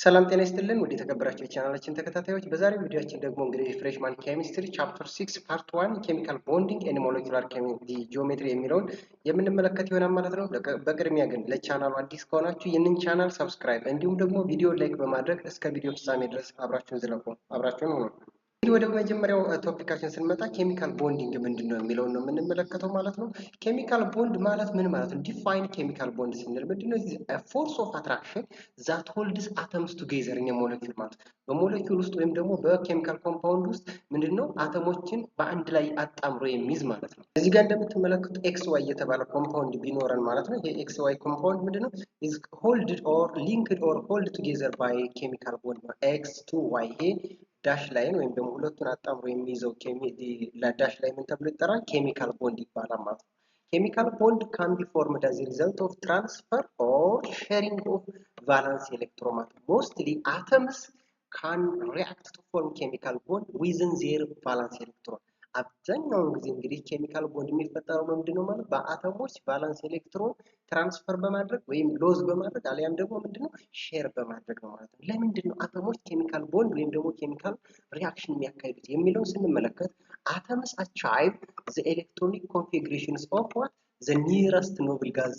ሰላም ጤና ይስጥልን ወደ ተከበራችሁ የቻናላችን ተከታታዮች በዛሬው ቪዲዮአችን ደግሞ እንግዲህ ፍሬሽማን ኬሚስትሪ ቻፕተር 6 ፓርት 1 ኬሚካል ቦንዲንግ ኤንድ ሞለኪውላር ጂኦሜትሪ የሚለውን የምንመለከት ይሆናል ማለት ነው። በቅድሚያ ግን ለቻናሉ አዲስ ከሆናችሁ ይህንን ቻናል ሰብስክራይብ እንዲሁም ደግሞ ቪዲዮ ላይክ በማድረግ እስከ ቪዲዮ ፍጻሜ ድረስ አብራችሁን ዝለቁ። አብራችሁን ሁኑ። ወደ መጀመሪያው ቶፒካችን ስንመጣ ኬሚካል ቦንዲንግ ምንድነው የሚለውን ነው የምንመለከተው ማለት ነው። ኬሚካል ቦንድ ማለት ምን ማለት ነው? ዲፋይን ኬሚካል ቦንድ ስንል ምንድነው? ፎርስ ኦፍ አትራክሽን ዛት ሆልድስ አተምስ ቱጌዘር ኢን ሞለኪውል ማለት በሞለኪውል ውስጥ ወይም ደግሞ በኬሚካል ኮምፓውንድ ውስጥ ምንድነው አተሞችን በአንድ ላይ አጣምሮ የሚይዝ ማለት ነው። እዚህ ጋር እንደምትመለከቱት ኤክስ ዋይ የተባለ ኮምፓውንድ ቢኖረን ማለት ነው። ይሄ ኤክስ ዋይ ኮምፓውንድ ምንድነው? ኢዝ ሆልድድ ኦር ሊንክድ ኦር ሆልድ ቱጌዘር ባይ ኬሚካል ቦንድ ነው። ኤክስ ቱ ዋይ ይሄ ዳሽ ላይን ወይም ደግሞ ሁለቱን አጣምሮ የሚይዘው ዳሽ ላይ ምን ተብሎ ይጠራል? ኬሚካል ቦንድ ይባላል ማለት ነው። ኬሚካል ቦንድ ካን ቢ ፎርምድ አዝ ሪዘልት ኦፍ ትራንስፈር ኦር ሼሪንግ ኦፍ ቫላንስ ኤሌክትሮን ማለት ሞስትሊ አተምስ ካን ሪአክት ቱ ፎርም ኬሚካል ቦንድ ዊዝን ዜር ቫላንስ ኤሌክትሮን። አብዛኛውን ጊዜ እንግዲህ ኬሚካል ቦንድ የሚፈጠረው ምንድነው ማለት በአተሞች ቫላንስ ኤሌክትሮን ትራንስፈር በማድረግ ወይም ሎዝ በማድረግ አሊያም ደግሞ ምንድነው ሼር በማድረግ ነው ማለት ነው። ለምንድነው አተሞች ኬሚካል ቦንድ ወይም ደግሞ ኬሚካል ሪአክሽን የሚያካሂዱት የሚለውን ስንመለከት አተምስ አቻይቭ ዘ ኤሌክትሮኒክ ኮንፊግሬሽንስ ኦፍ ዋት ዘ ኒረስት ኖብል ጋዝ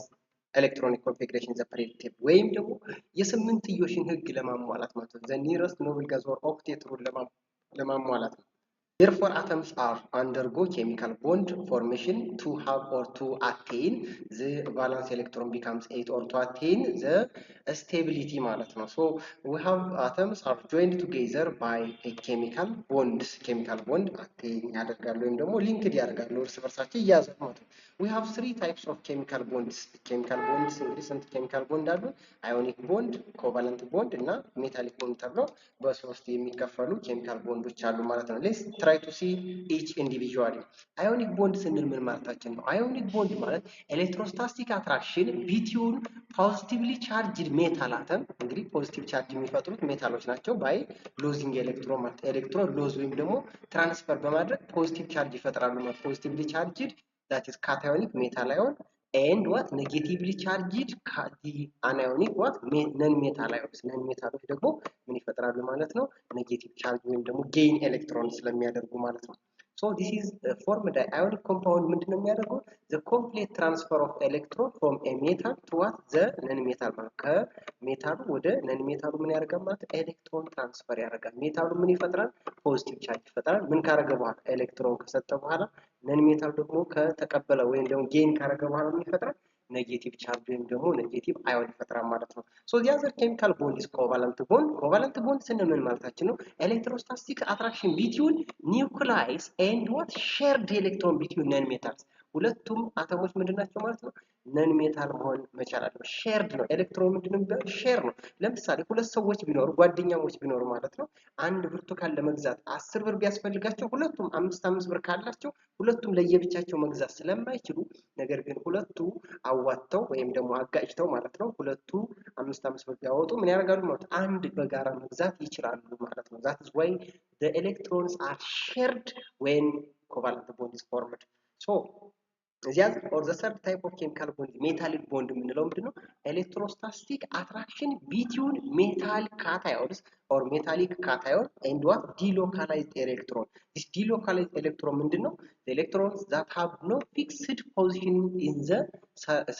ኤሌክትሮኒክ ኮንፊግሬሽን ዘ ፔሪዮዲክ ወይም ደግሞ የስምንትዮሽን ህግ ለማሟላት ማለት ነው። ዘ ኒረስት ኖብል ጋዝ ኦር ኦክቴት ሩል ለማሟላት ነው። Therefore, atoms are undergo chemical bond formation to have or to attain the valence electron becomes 8 or to attain the stability ማለት ነው። So we have atoms are joined together by a chemical bond attain ያደርጋሉ ወይም ደግሞ ሊንክድ ያደርጋሉ እርስ በርሳቸው እያያዛሉ ማለት ነው። We have three types of chemical bonds እንግዲህ ስንት ኬሚካል ቦንድ አሉ? አዮኒክ ቦንድ፣ ኮቫለንት ቦንድ እና ሜታሊክ ቦንድ ተብለው በሶስት የሚከፈሉ ኬሚካል ቦንዶች አሉ ማለት ነው። ሌትስ try to see each individually. አዮኒክ ቦንድ ስንል ምን ማለታችን ነው? አዮኒክ ቦንድ ማለት ኤሌክትሮስታቲክ አትራክሽን ቢትዊን ፖዚቲቭሊ ቻርጅድ ሜታል አተም እንግዲህ ፖዚቲቭ ቻርጅ የሚፈጥሩት ሜታሎች ናቸው ባይ ሎዚንግ ኤሌክትሮን ማለት ኤሌክትሮን ሎዝ ወይም ደግሞ ትራንስፈር በማድረግ ፖዚቲቭ ቻርጅ ይፈጥራሉ ማለት ፖዚቲቭሊ ቻርጅድ that is cationic metal ion and what negatively charged anionic what non metal ions non metaloች ደግሞ ምን ይፈጥራሉ ማለት ነው? ኔጌቲቭ ቻርጅ ወይም ደግሞ ጌይን ኤሌክትሮን ስለሚያደርጉ ማለት ነው። So this is formed ionic compound ምንድነው የሚያደርገው? The complete transfer of electron from a metal to what the non metal ማለት ከሜታሉ ወደ non metal ምን ያደርጋል ማለት ኤሌክትሮን ትራንስፈር ያደርጋል። ሜታሉ ምን ይፈጥራል? ፖዚቲቭ ቻርጅ ይፈጥራል። ምን ካረገ በኋላ ኤሌክትሮን ከሰጠ በኋላ ነን ሜታል ደግሞ ከተቀበለ ወይም ደግሞ ጌን ካረገ በኋላ ምን ይፈጥራል? ኔጌቲቭ ቻርጅ ወይም ደግሞ ኔጌቲቭ አዮን ይፈጥራል ማለት ነው። ሶ the other chemical bond is covalent bond. covalent bond ስንል ምን ማለታችን ነው? ኤሌክትሮስታቲክ አትራክሽን ቢትዊን ኒውክሊየስ ኤንድ what shared electron between non metals ሁለቱም አተሞች ምንድናቸው ማለት ነው? ነን ሜታል መሆን መቻል አለበት። ሼርድ ነው። ኤሌክትሮን ምንድነው የሚባለው? ሼር ነው። ለምሳሌ ሁለት ሰዎች ቢኖሩ ጓደኛሞች ቢኖሩ ማለት ነው አንድ ብርቱካን ለመግዛት 10 ብር ቢያስፈልጋቸው ሁለቱም 5 ብር ካላቸው ሁለቱም ለየብቻቸው መግዛት ስለማይችሉ ነገር ግን ሁለቱ አዋጥተው ወይም ደግሞ አጋጭተው ማለት ነው ሁለቱ 5 ብር ቢያወጡ ምን ያደርጋሉ ማለት ነው? አንድ በጋራ መግዛት ይችላሉ ማለት ነው። that is why the electrons are shared when covalent bond is formed. So or the third type of chemical bond metallic bond የምንለው ምንድነው? ኤሌክትሮስታቲክ አትራክሽን ቢትዊን ሜታል ካታዮንስ or metallic cation and what delocalized electron. This delocalized electron ምንድነው? The electrons that have no fixed position in the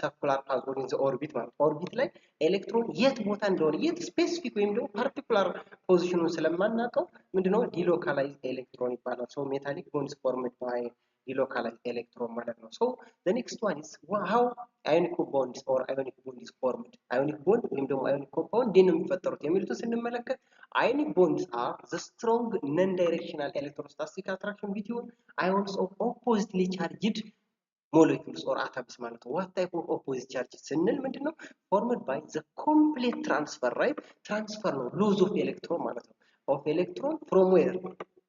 circular path or in the orbit ማለት ኦርቢት ላይ ኤሌክትሮን የት ቦታ እንደሆነ የት ስፔሲፊክ ወይም ደግሞ ፓርቲኩላር ፖዚሽኑን ስለማናውቀው ምንድነው? delocalized electron ይባላል። So metallic bonds formed by delocalized electron ማለት ነው። So the next one is how ionic bonds or ionic bond is formed. ionic bond ወይም ደግሞ ionic compound እንዴት ነው የሚፈጠሩት የሚሉትን ስንመለከት ionic bonds are the strong non-directional electrostatic attraction between ions of oppositely charged molecules or atoms ማለት ነው። what type of opposite charges ስንል ምንድነው? formed by the complete transfer right transfer ነው lose of electron ማለት ነው of electron from where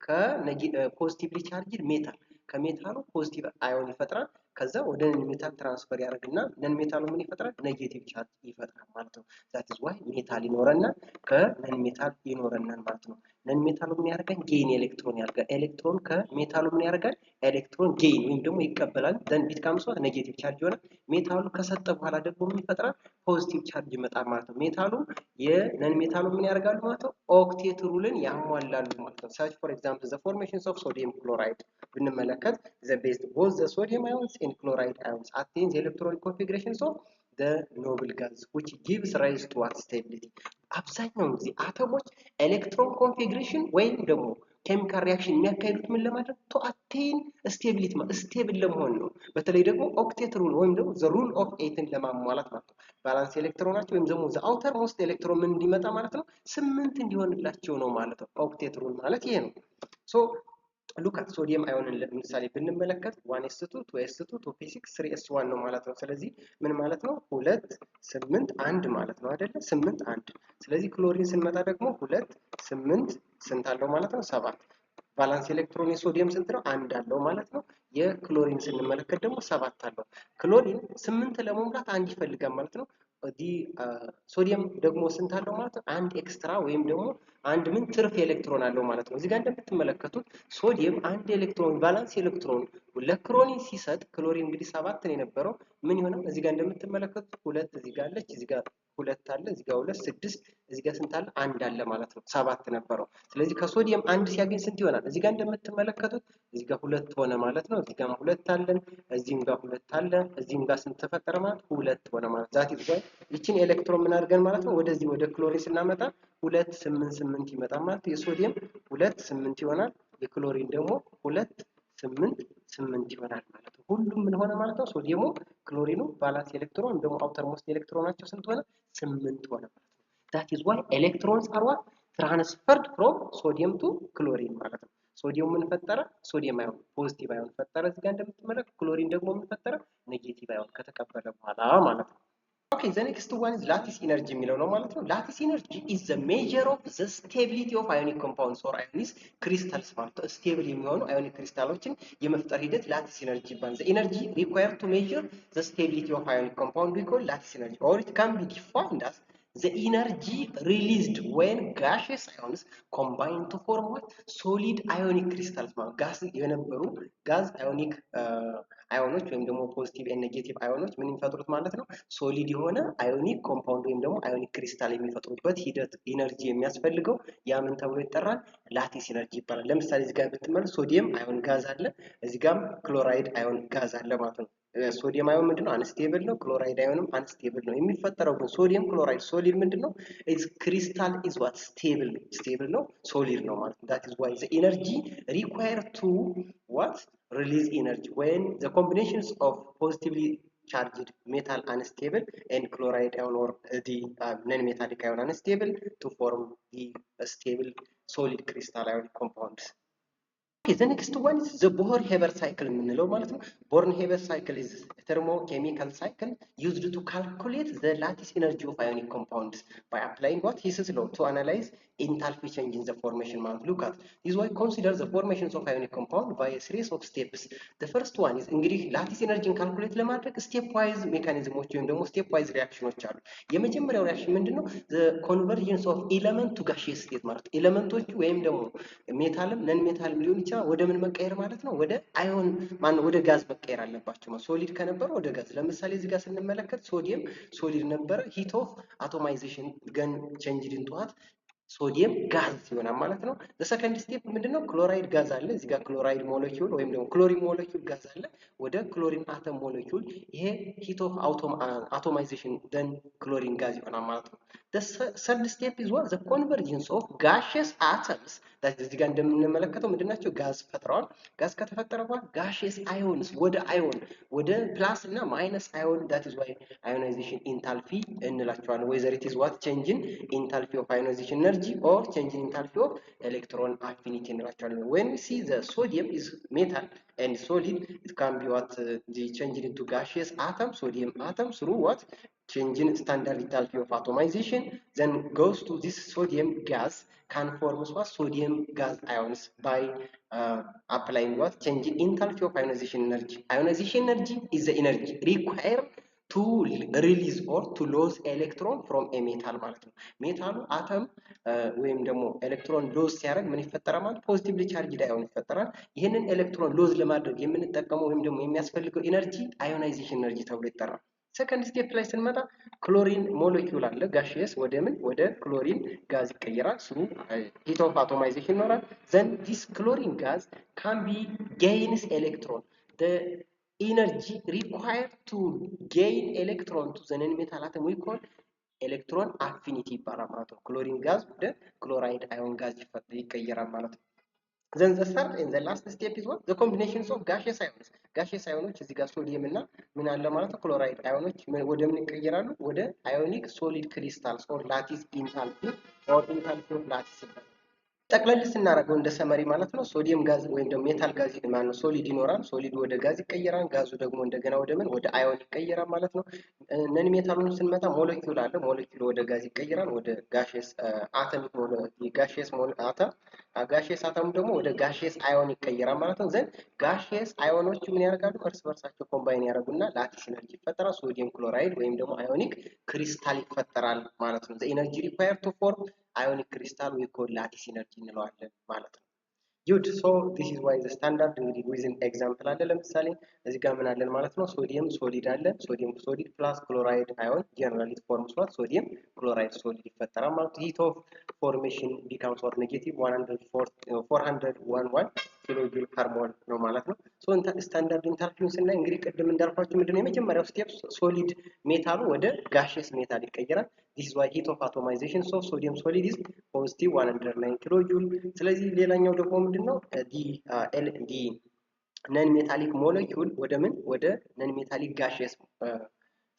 ከፖዚቲቭሊ ቻርጅድ ሜታል ከሜታሉ ፖዚቲቭ አዮን ይፈጥራል ከዛ ወደ ነን ሜታል ትራንስፈር ያደርግና ነን ሜታሉ ምን ይፈጥራል? ኔጌቲቭ ቻርጅ ይፈጥራል ማለት ነው። ዛት ኢዝ ዋይ ሜታል ይኖረናል ከነን ሜታል ይኖረናል ማለት ነው። ነን ሜታሉ ምን ያደርጋል? ጌን ኤሌክትሮን ያደርጋል። ኤሌክትሮን ከሜታሉ ምን ያደርጋል? ኤሌክትሮን ጌን ወይም ደግሞ ይቀበላል። ዘን ቢት ካምሶት ኔጌቲቭ ቻርጅ ይሆናል። ሜታሉ ከሰጠ በኋላ ደግሞ ምን ይፈጥራል? ፖዚቲቭ ቻርጅ ይመጣል ማለት ነው። ሜታሉ የነን ሜታሉ ምን ያደርጋሉ ማለት ነው? ኦክቴት ሩልን ያሟላሉ ማለት ነው። ሰች ፎር ኤግዛምፕል ዘ ፎርሜሽንስ ኦፍ ሶዲየም ክሎራይድ ብንመለከት ዘ ቤስት ቦዝ ዘ ሶዲየም አዮንስ ኤንድ ክሎራይድ አዮንስ አቴን ዘ ኤሌክትሮኒክ ኮንፊግሬሽንስ ኦፍ the noble gas which gives rise to what stability አብዛኛውን ጊዜ አተሞች ኤሌክትሮን ኮንፊግሬሽን ወይም ደግሞ ኬሚካል ሪአክሽን የሚያካሂዱት ምን ለማድረግ ቱ አቴን ስቴቢሊቲ ስቴብል ለመሆን ነው። በተለይ ደግሞ ኦክቴት ሩል ወይም ደግሞ ዘ ሩል ኦፍ ኤትን ለማሟላት ማለት ነው። ባላንስ ኤሌክትሮናቸው ወይም ደግሞ ዘ አውተር ሞስት ኤሌክትሮን ምን እንዲመጣ ማለት ነው? 8 እንዲሆንላቸው ነው ማለት ነው። ኦክቴት ሩል ማለት ይሄ ነው። ሶ ሉክ አት ሶዲየም አዮንን ለምሳሌ ብንመለከት 1s2 2s2 2p6 3s1 ነው ማለት ነው። ስለዚህ ምን ማለት ነው? 2 8 1 ማለት ነው አይደለ? 8 1። ስለዚህ ክሎሪን ስንመጣ ደግሞ 2 8 ስንት አለው ማለት ነው? 7። ባላንስ ኤሌክትሮን የሶዲየም ስንት ነው? 1 አለው ማለት ነው። የክሎሪን ስንመለከት ደግሞ 7 አለው። ክሎሪን 8 ለመሙላት 1 ይፈልጋል ማለት ነው። ሶዲየም ደግሞ ስንት አለው ማለት ነው? 1 ኤክስትራ ወይም ደግሞ አንድ ምን ትርፍ ኤሌክትሮን አለው ማለት ነው። እዚህ ጋር እንደምትመለከቱት ሶዲየም 1 ኤሌክትሮን ባላንስ ኤሌክትሮን ለክሎሪን ሲሰጥ ክሎሪን እንግዲህ 7 ነው የነበረው ምን ይሆናል? እዚህ ጋር እንደምትመለከቱት 2 እዚህ ጋር አለች፣ እዚህ ጋር 2 አለ፣ እዚህ ጋር 2 6 እዚህ ጋር ስንት አለ? 1 አለ ማለት ነው። 7 ነበረው። ስለዚህ ከሶዲየም 1 ሲያገኝ ስንት ይሆናል? እዚህ ጋር እንደምትመለከቱት እዚህ ጋር 2 ሆነ ማለት ነው። እዚህ ጋር 2 አለን፣ እዚህም ጋር 2 አለ፣ እዚህም ጋር ስንት ተፈጠረ ማለት 2 ሆነ ማለት ዛት ይዟል። ይቺን ኤሌክትሮን ምን አድርገን ማለት ነው ወደዚህ ወደ ክሎሪን ስናመጣ 2 8 8 ይመጣል ማለት የሶዲየም 2 8 ይሆናል። የክሎሪን ደግሞ 2 8 8 ይሆናል ማለት ነው። ሁሉም ምን ሆነ ማለት ነው? ሶዲየሙ ክሎሪኑ ባላንስ ኤሌክትሮን ደግሞ አውተር ሞስት ኤሌክትሮናቸው ስንት ሆነ? 8 ሆነ ማለት ነው። that is why electrons are what transferred from sodium to chlorine ማለት ነው። ሶዲየም ምን ፈጠረ? ሶዲየም አዮን ፖዚቲቭ አዮን ፈጠረ። እዚህ ጋር እንደምትመለከቱ ክሎሪን ደግሞ ምን ፈጠረ? ኔጌቲቭ አዮን ከተቀበለ በኋላ ማለት ነው። Okay, the next one is lattice energy የሚለው ነው ማለት ነው። lattice energy is the measure of the stability of ionic compounds or ionic crystals ማለት ነው። ስቴብል የሚሆኑ ionic ክሪስታሎችን የመፍጠር ሂደት lattice energy ይባላል። the energy required to measure the stability of ionic compound we call lattice energy or it can be defined as the energy released when gaseous ions combine to form what solid ionic crystals ማለት ጋዝ የነበሩ ጋዝ ionic አዮኖች ወይም ደግሞ ፖዚቲቭ ኤንድ ኔጌቲቭ አዮኖች ምን የሚፈጥሩት ማለት ነው? ሶሊድ የሆነ አዮኒክ ኮምፓውንድ ወይም ደግሞ አዮኒክ ክሪስታል የሚፈጥሩበት ሂደት ኢነርጂ የሚያስፈልገው ያ ምን ተብሎ ይጠራል? ላቲስ ኢነርጂ ይባላል። ለምሳሌ እዚህ ጋር ብትመለከቱ ሶዲየም አዮን ጋዝ አለ፣ እዚህ ጋርም ክሎራይድ አዮን ጋዝ አለ ማለት ነው። ሶዲየም አዮን ምንድነው? አንስቴብል ነው። ክሎራይድ አዮንም አንስቴብል ነው። የሚፈጠረው ግን ሶዲየም ክሎራይድ ሶሊድ ምንድነው? ኢዝ ክሪስታል ኢዝ ዋት ስቴብል ነው ሶሊድ ነው ማለት ነው። that is why the energy required to what release energy when the combinations of positively charged metal unstable and chloride ion or the non-metallic ion unstable to form the stable solid crystal ion compounds. Okay, the next one is the Bohr-Haber cycle የምንለው ማለት ነው። Bohr-Haber cycle is a thermochemical cycle used to calculate the lattice energy of ionic compounds by applying what Hiss's law to analyze enthalpy change in the formation ማለት look at this way consider the formations of ionic compound by a series of steps. The first one is እንግዲህ lattice energy ካልኩሌት ለማድረግ ስቴፕ ዋይዝ ሜካኒዝሞች ወይም ደግሞ ስቴፕ ዋይዝ ሪአክሽኖች አሉ። የመጀመሪያው ሪአክሽን ምንድነው? the convergence of element to gaseous state ማለት ኤሌመንቶቹ ወይም ደግሞ ሜታልም ነን ሜታልም ሊሆን ይችላል ወደ ምን መቀየር ማለት ነው? ወደ አዮን ማን ወደ ጋዝ መቀየር አለባቸው ነው። ሶሊድ ከነበረ ወደ ጋዝ። ለምሳሌ እዚህ ጋር ስንመለከት ሶዲየም ሶሊድ ነበረ። ሂት ኦፍ አቶማይዜሽን ገን ቼንጅድ ኢንቱ ዋት ሶዲየም ጋዝ ይሆናል ማለት ነው። ለሰከንድ ስቴፕ ምንድነው? ክሎራይድ ጋዝ አለ። እዚህ ጋር ክሎራይድ ሞለኪውል ወይም ደግሞ ክሎሪን ሞለኪውል ጋዝ አለ። ወደ ክሎሪን አተም ሞለኪውል ይሄ ሂት ኦፍ አቶማይዜሽን ደን ክሎሪን ጋዝ ይሆናል ማለት ነው። the third step is what the convergence of gaseous atoms እዚህ ጋር እንደምንመለከተው ምንድናቸው? ጋዝ ፈጥረዋል። ጋዝ ከተፈጠረ በኋላ gaseous ions ወደ አዮን ወደ ፕላስ እና ማይነስ አዮን that is why ionization enthalpy እንላቸዋለን። whether it is what change in enthalpy of ionization energy or change in enthalpy of electron affinity እንላቸዋለን። when we see the sodium is metal and solid it can be what the change into gaseous atom sodium atom through what change in standard enthalpy of atomization, then goes to this sodium gas, can form what sodium gas ions by applying what change in enthalpy of ionization energy. Ionization energy is the energy required to release or to lose electron from a metal ማለት ነው። ሜታሉ አተም ወይም ደግሞ ኤሌክትሮን ሎዝ ሲያደርግ ምን ይፈጠራል ማለት ፖዚቲቭሊ ቻርጅድ አዮን ይፈጠራል። ይህንን ኤሌክትሮን ሎዝ ለማድረግ የምንጠቀመው ወይም ደግሞ የሚያስፈልገው ኤነርጂ አዮናይዜሽን ኤነርጂ ተብሎ ይጠራል። ሰከንድ ስቴፕ ላይ ስንመጣ ክሎሪን ሞለኪውል አለ ጋሽየስ ወደ ምን ወደ ክሎሪን ጋዝ ይቀየራል። ስሩ ሂት ኦፍ አቶማይዜሽን ይኖራል። ዘን ዲስ ክሎሪን ጋዝ ካን ቢ ጌይንስ ኤሌክትሮን energy required to gain electron to the non-metal atom we call electron affinity ይባላል ማለት ነው። ክሎሪን ጋዝ ወደ ክሎራይድ አዮን ጋዝ ይቀየራል ማለት ነው። then the third and the last step is what the combinations of gaseous ions አዮኖች እዚህ ጋር ሶዲየም እና ምን አለ ማለት ነው ክሎራይድ አዮኖች ወደ ምን ይቀየራሉ ወደ አዮኒክ ሶሊድ ክሪስታልስ or lattice enthalpy or enthalpy of lattice ይባላል። ጠቅለል ስናደርገው እንደ ሰመሪ ማለት ነው ሶዲየም ጋዝ ወይም ደግሞ ሜታል ጋዝ ማለት ነው ሶሊድ ይኖራል። ሶሊድ ወደ ጋዝ ይቀየራል። ጋዙ ደግሞ እንደገና ወደ ምን ወደ አዮን ይቀየራል ማለት ነው። ነን ሜታሉን ስንመጣ ሞለኪውል አለ። ሞለኪውል ወደ ጋዝ ይቀየራል ወደ ጋሽየስ አተሚክ ጋሽየስ አተም ጋሽየስ አተሙ ደግሞ ወደ ጋሽየስ አዮን ይቀየራል ማለት ነው። ዘን ጋሽየስ አዮኖቹ ምን ያደርጋሉ እርስ በርሳቸው ኮምባይን ያደርጉና ላቲስ ኢነርጂ ይፈጠራል። ሶዲየም ክሎራይድ ወይም ደግሞ አዮኒክ ክሪስታል ይፈጠራል ማለት ነው። ዘ ኢነርጂ ሪኳየርድ ቱ ፎርም ionic crystal we call lattice energy እንለዋለን ማለት ነው። good so this is why the standard እንግዲህ within example አለ ለምሳሌ እዚህ ጋር ምን አለን ማለት ነው ሶዲየም ሶሊድ አለ ሶዲየም ሶሊድ ፕላስ ክሎራይድ አዮን generally it forms what ሶዲየም ክሎራይድ ሶሊድ ይፈጠራል ማለት ነው። heat of formation becomes or negative 411 ኪሎ ጁል ፐር ሞል ነው ማለት ነው። ሶ ስታንዳርድ ኢንታልፒውን ስናይ እንግዲህ ቅድም እንዳልኳችሁ ምንድነው የመጀመሪያው ስቴፕ ሶሊድ ሜታሉ ወደ ጋሽየስ ሜታል ይቀየራል። this is why heat of atomization so sodium solid is positive 109 ኪሎ ጁል። ስለዚህ ሌላኛው ደግሞ ምንድነው ዲ ነን ሜታሊክ ሞለኪውል ወደ ምን ወደ ነን ሜታሊክ ጋሽየስ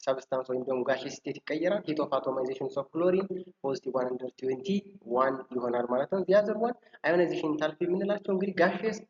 ሰብስታንስ ወይም ደግሞ ጋሽየስ ስቴት ይቀየራል። heat of atomization of chlorine positive 121 ይሆናል ማለት ነው። the other one ionization enthalpy የምንላቸው እንግዲህ ጋሽየስ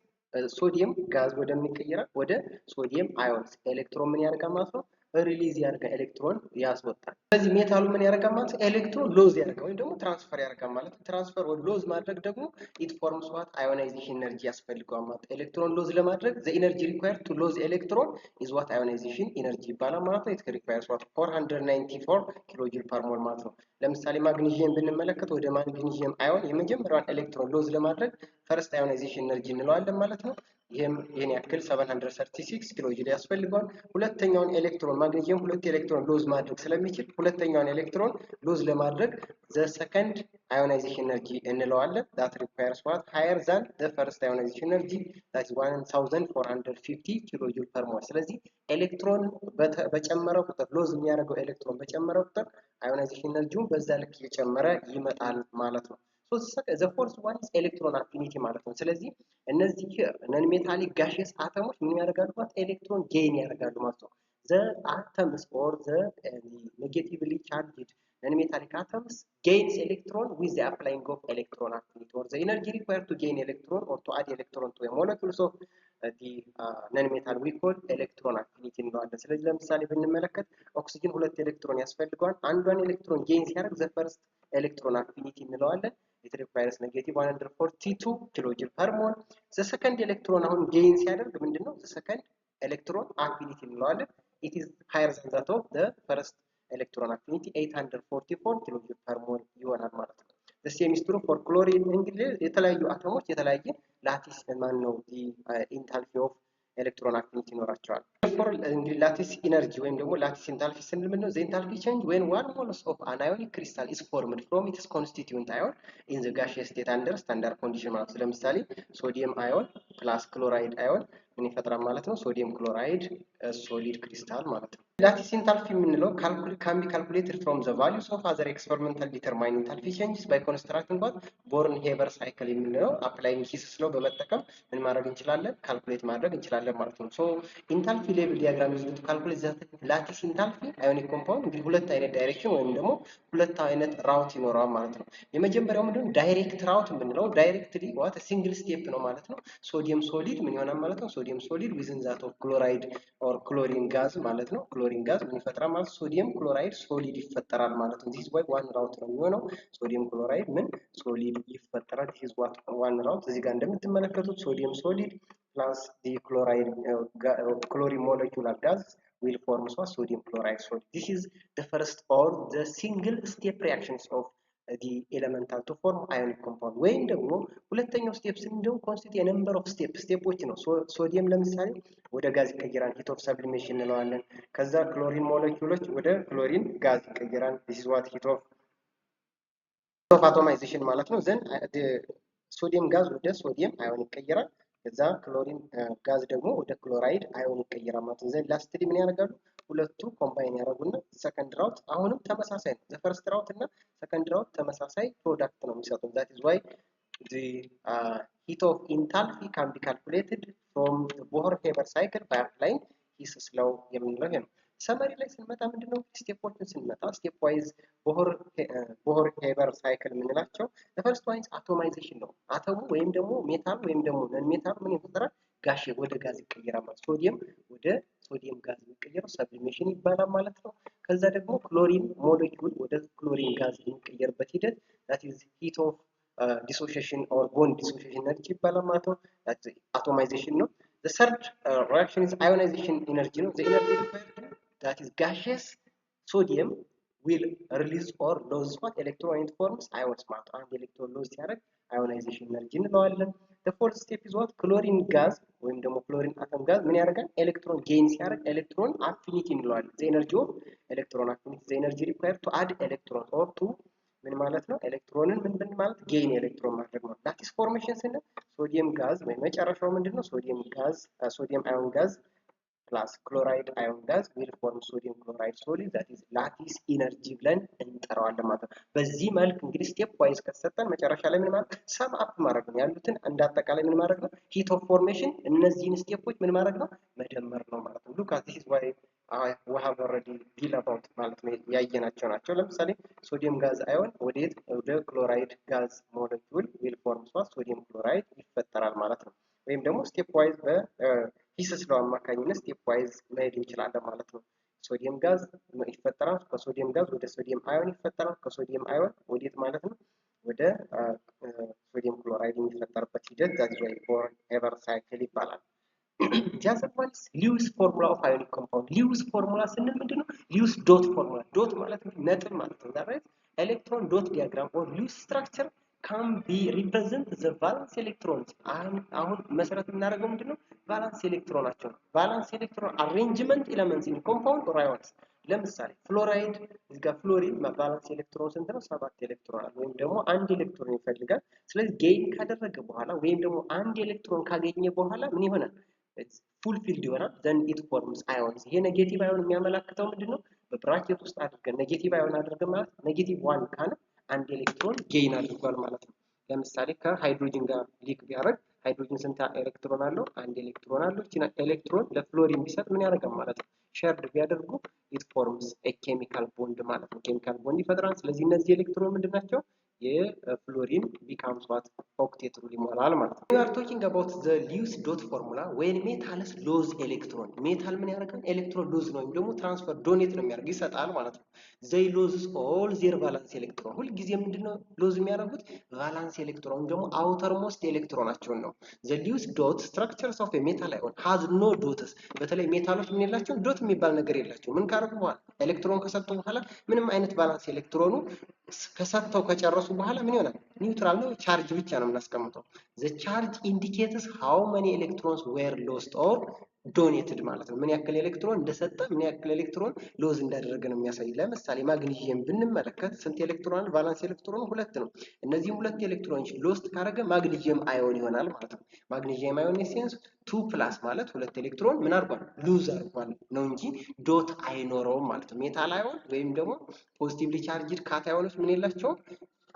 ሶዲየም ጋዝ ወደሚቀየራል ወደ ሶዲየም አዮንስ ኤሌክትሮን ምን ያደርጋል ማለት ነው ሪሊዝ ያደርጋል ኤሌክትሮን ያስወጣል። ስለዚህ ሜታሉ ምን ያደርጋል ማለት ኤሌክትሮን ሎዝ ያደርጋል ወይም ደግሞ ትራንስፈር ያደርጋል ማለት ነው። ትራንስፈር ወይ ሎዝ ማድረግ ደግሞ it forms what ionization energy ያስፈልገዋል ማለት ኤሌክትሮን ሎዝ ለማድረግ the energy required to lose electron is what ionization energy ይባላል ማለት ነው። it requires what 494 ኪሎ ጁል ፐር ሞል ማለት ነው። ለምሳሌ ማግኒዥየም ብንመለከት ወደ ማግኒዥየም አዮን የመጀመሪያውን ኤሌክትሮን ሎዝ ለማድረግ ፈርስት ionization energy እንለዋለን ማለት ነው። ይሄን ያክል 736 ኪሎ ጁል ያስፈልገዋል። ሁለተኛውን ኤሌክትሮን ማግኒዥየም ሁለት ኤሌክትሮን ሎዝ ማድረግ ስለሚችል ሁለተኛውን ኤሌክትሮን ሎዝ ለማድረግ the second ionization energy እንለዋለን that requires what higher than the first ionization energy that is 1450 ኪሎ ጁል ፐር ሞል። ስለዚህ ኤሌክትሮን በጨመረ ቁጥር ሎዝ የሚያደርገው ኤሌክትሮን በጨመረ ቁጥር ionization energy በዛ ልክ እየጨመረ ይመጣል ማለት ነው። the fourth one is electron affinity ማለት ነው። ስለዚህ እነዚህ ነን ሜታሊክ ጋሽየስ አተሞች ምን ያደርጋሉ ማለት ኤሌክትሮን ጌይን ያደርጋሉ ማለት ነው። the atoms or the negatively charged non-metallic atoms gains electron with the applying of electron affinity or the energy required to gain electron or to add electron to a molecules of the non-metal we call electron affinity እንለዋለን። ስለዚህ ለምሳሌ ብንመለከት ኦክሲጅን ሁለት ኤሌክትሮን ያስፈልገዋል። አንዷን ኤሌክትሮን ጌይን ሲያደርግ the first electron affinity እንለዋለን። it requires negative 142 ኪሎ ጁል ፐር ሞል። the second electron አሁን ጌይን ሲያደርግ ምንድነው the second electron affinity እንለዋለን። it is higher than that of the first electron affinity 844 ኪሎ ጁል ፐር ሞል ይሆናል ማለት ነው። the same is true for chlorine እንግዲህ የተለያዩ አተሞች የተለያየ ላቲስ ማን ነው ኢንታልፊ ኦፍ ኤሌክትሮን አፊኒቲ ይኖራቸዋል። therefore እንግዲህ ላቲስ ኢነርጂ ወይም ደግሞ ላቲስ ኢንታልፊ ስንል ምንድነው the enthalpy change when one moles of an ionic crystal is formed from its constituent ion in the gaseous state under standard condition ማለት ነው። ለምሳሌ ሶዲየም አዮን ፕላስ ክሎራይድ አዮን ምን ይፈጥራል ማለት ነው ሶዲየም ክሎራይድ ሶሊድ ክሪስታል ማለት ነው። ላቲስ ኢንታልፊ የምንለው can be calculated from the values of other experimental determined enthalpy changes by constructing what Born-Haber cycle የምንለው applying His law በመጠቀም ምን ማድረግ እንችላለን ካልኩሌት ማድረግ እንችላለን ማለት ነው። so enthalpy level diagram is to calculate the lattice enthalpy ionic compound እንግዲህ ሁለት አይነት ዳይሬክሽን ወይም ደግሞ ሁለት አይነት ራውት ይኖረዋል ማለት ነው። የመጀመሪያው ምንድነው ዳይሬክት ራውት የምንለው ዳይሬክትሊ what a single step ነው ማለት ነው። ሶዲየም ሶሊድ ምን ይሆናል ማለት ነው ሶዲየም ሶዲየም ሶሊድ ዊዝን ዛት ኦፍ ክሎራይድ ኦር ክሎሪን ጋዝ ማለት ነው። ክሎሪን ጋዝ ምን ይፈጥራል ማለት ሶዲየም ክሎራይድ ሶሊድ ይፈጠራል ማለት ነው። ዚስ ዋይ ዋን ራውት ነው የሚሆነው። ሶዲየም ክሎራይድ ምን ሶሊድ ይፈጠራል። ዚስ ዋት ዋን ራውት። እዚህ ጋር እንደምትመለከቱት ሶዲየም ሶሊድ ፕላስ ዲ ክሎራይድ ክሎሪን ሞለኪውላር ጋዝ will form sodium chloride solid. This is the first or the single step reactions of the elemental to form ionic compound. ወይም ደግሞ ሁለተኛው ስቴፕ ስንደው ኮንስቲት የነምበር ኦፍ ስቴፖች ነው። ሶዲየም ለምሳሌ ወደ ጋዝ ይቀየራል፣ ሂት ኦፍ ሰብሊሜሽን እንለዋለን። ከዛ ክሎሪን ሞለኪውሎች ወደ ክሎሪን ጋዝ ይቀየራል። this is what heat of atomization ማለት ነው። ዘን ሶዲየም ጋዝ ወደ ሶዲየም አዮን ይቀየራል። ከዛ ክሎሪን ጋዝ ደግሞ ወደ ክሎራይድ አዮን ይቀየራል ማለት ነው። ዘን ላስትሊ ምን ያደርጋሉ? ሁለቱ ኮምባይን ያደርጉና ሰከንድ ራውት አሁንም ተመሳሳይ ነው። ዘፈርስት ራውት እና ሰከንድ ራውት ተመሳሳይ ፕሮዳክት ነው የሚሰጡት። that is why the heat of enthalpy can be calculated from the Bohr-Haber cycle by applying Hiss's law የምንለው ይሄ ነው። ሰመሪ ላይ ስንመጣ ምንድነው ስቴፖችን ስንመጣ ስቴፕ ዋይዝ ቦር ሄበር ሳይክል የምንላቸው ፈርስት ዋይዝ አቶማይዜሽን ነው። አተሙ ወይም ደግሞ ሜታል ወይም ደግሞ ነን ሜታል ምን ይፈጠራል? ጋሽ ወደ ጋዝ ይቀየራል ማለት ሶዲየም ወደ ሶዲየም ጋዝ የሚቀየረው ሰብሊሜሽን ይባላል ማለት ነው። ከዛ ደግሞ ክሎሪን ሞለኪውል ወደ ክሎሪን ጋዝ የሚቀየርበት ሂደት that is heat of dissociation or bond dissociation energy ይባላል ማለት ነው። that atomization ነው። the third reaction is ionization energy ነው። the energy required that is gaseous sodium will release or lose what electron and forms ions ማለት ነው። አንድ ኤሌክትሮን ሎዝ ሲያደርግ ionization energy እንለዋለን። the fourth step is what chlorine gas ወይም ደግሞ ክሎሪን አተም ጋዝ ምን ያደርጋል? ኤሌክትሮን ጌን ሲያደርግ ኤሌክትሮን አፊኒቲ እንለዋለን። the energy of electron affinity the energy required to add electron or to ምን ማለት ነው? ኤሌክትሮንን ምን ማለት ጌን ኤሌክትሮን ማድረግ ነው። ላቲስ ፎርሜሽን ስንል ሶዲየም ጋዝ ወይ መጨረሻው ምንድነው? ሶዲየም ጋዝ ሶዲየም አዮን ጋዝ ፕላስ ክሎራይድ አዮን ጋዝ will form sodium chloride solid that is ላቲስ ኢነርጂ ብለን እንጠራዋለን ማለት ነው። በዚህ መልክ እንግዲህ ስቴፕ ዋይዝ ከተሰጠን መጨረሻ ላይ ምን ማለት ሰም አፕ ማድረግ ነው። ያሉትን እንደ አጠቃላይ ምን ማድረግ ነው? ሂት ኦፍ ፎርሜሽን እነዚህን ስቴፖች ምን ማድረግ ነው? መደመር ነው ማለት ነው። ሉክ አት ዚስ ዋይ we have already deal about ማለት ነው ያየናቸው ናቸው። ለምሳሌ ሶዲየም ጋዝ አዮን ወዴት ወደ ክሎራይድ ጋዝ ሞለኪውል will form ሶዲየም ክሎራይድ ይፈጠራል ማለት ነው። ወይም ደግሞ ስቴፕ ዋይዝ በሂስስ ሎው አማካኝነት ስቴፕ ዋይዝ መሄድ እንችላለን ማለት ነው። ሶዲየም ጋዝ ይፈጠራል። ከሶዲየም ጋዝ ወደ ሶዲየም አዮን ይፈጠራል። ከሶዲየም አዮን ወዴት ማለት ነው? ወደ ሶዲየም ክሎራይድ የሚፈጠርበት ሂደት that is why Bohr-Haber cycle ይባላል። ጃዘርቫልስ ሊውስ ፎርሙላ ኦፍ አዮኒክ ኮምፓውንድ ሊውስ ፎርሙላ ስንል ምንድነው? ሊውስ ዶት ፎርሙላ ዶት ማለት ነጥብ ማለት ነው። ዛሬ ኤሌክትሮን ዶት ዲያግራም ኦር ሊውስ ስትራክቸር ካን ቢ ሪፕሬዘንት ዘ ቫላንስ ኤሌክትሮንስ። አሁን መሰረት የምናደርገው ምንድነው? ቫላንስ ኤሌክትሮናቸው ነው። ቫላንስ ኤሌክትሮን አሬንጅመንት ኤሌመንትስ ኢን ኮምፓውንድ ኦር አዮንስ። ለምሳሌ ፍሎራይድ እዚህ ጋር ፍሎሪን ቫላንስ ኤሌክትሮን ስንት ነው? 7 ኤሌክትሮን አለ ወይም ደግሞ አንድ ኤሌክትሮን ይፈልጋል። ስለዚህ ጌይን ካደረገ በኋላ ወይም ደግሞ አንድ ኤሌክትሮን ካገኘ በኋላ ምን ይሆናል? ፉልፊልድ ይሆናል። ዘን ኢት ፎርምስ አዮንስ። ይሄ ኔጌቲቭ አዮን የሚያመላክተው ምንድነው? በብራኬት ውስጥ አድርገን ኔጌቲቭ አዮን አድርገን ማለት ኔጌቲቭ 1 ካለ አንድ ኤሌክትሮን ጌይን አድርጓል ማለት ነው። ለምሳሌ ከሃይድሮጅን ጋር ሊክ ቢያደርግ ሃይድሮጅን ስንት ኤሌክትሮን አለው? አንድ ኤሌክትሮን አለው። እቺ ኤሌክትሮን ለፍሎሪን ቢሰጥ ምን ያደርጋል ማለት ነው? ሼርድ ቢያደርጉ ኢት ፎርምስ ኤ ኬሚካል ቦንድ ማለት ነው። ኬሚካል ቦንድ ይፈጥራል። ስለዚህ እነዚህ ኤሌክትሮን ምንድናቸው? የፍሎሪን ቢካምስ ዋት ኦክቴት ሩል ይሞላል ማለት ነው። we are talking about the Lewis dot formula when metals lose electron ሜታል ምን ያደርጋል? ኤሌክትሮን ሉዝ ነው ወይም ደግሞ ትራንስፈር ዶኔት ነው የሚያደርግ ይሰጣል ማለት ነው። they lose all their valence electron ሁሉ ጊዜ ምንድነው ሉዝ የሚያደርጉት? ቫላንስ ኤሌክትሮን ደግሞ አውተር ሞስት ኤሌክትሮናቸውን ነው። the Lewis dot structures of a metal ion has no dots በተለይ ሜታሎች ምን የላቸው ዶት የሚባል ነገር የላቸው። ምን ካደረጉ በኋላ ኤሌክትሮን ከሰጡ በኋላ ምንም አይነት ቫላንስ ኤሌክትሮኑ ከሰጥተው ከጨረሱ በኋላ ምን ይሆናል? ኒውትራል ነው። ቻርጅ ብቻ ነው የምናስቀምጠው። the charge indicates how many electrons were lost or donated ማለት ነው። ምን ያክል ኤሌክትሮን እንደሰጠ ምን ያክል ኤሌክትሮን ሎዝ እንዳደረገ ነው የሚያሳይ። ለምሳሌ ማግኒዥየም ብንመለከት ስንት ኤሌክትሮን? ቫላንስ ኤሌክትሮን 2 ነው። እነዚህ 2 ኤሌክትሮኖች ሎስት ካደረገ ማግኒዥየም አዮን ይሆናል ማለት ነው። ማግኒዥየም አዮን ሴንስ 2 ፕላስ ማለት 2 ኤሌክትሮን ምን አድርጓል? ሉዝ አድርጓል ነው እንጂ ዶት አይኖረውም ማለት ነው። ሜታል አዮን ወይም ደግሞ ፖዚቲቭሊ ቻርጅድ ካታዮኖች ምን የላቸውም?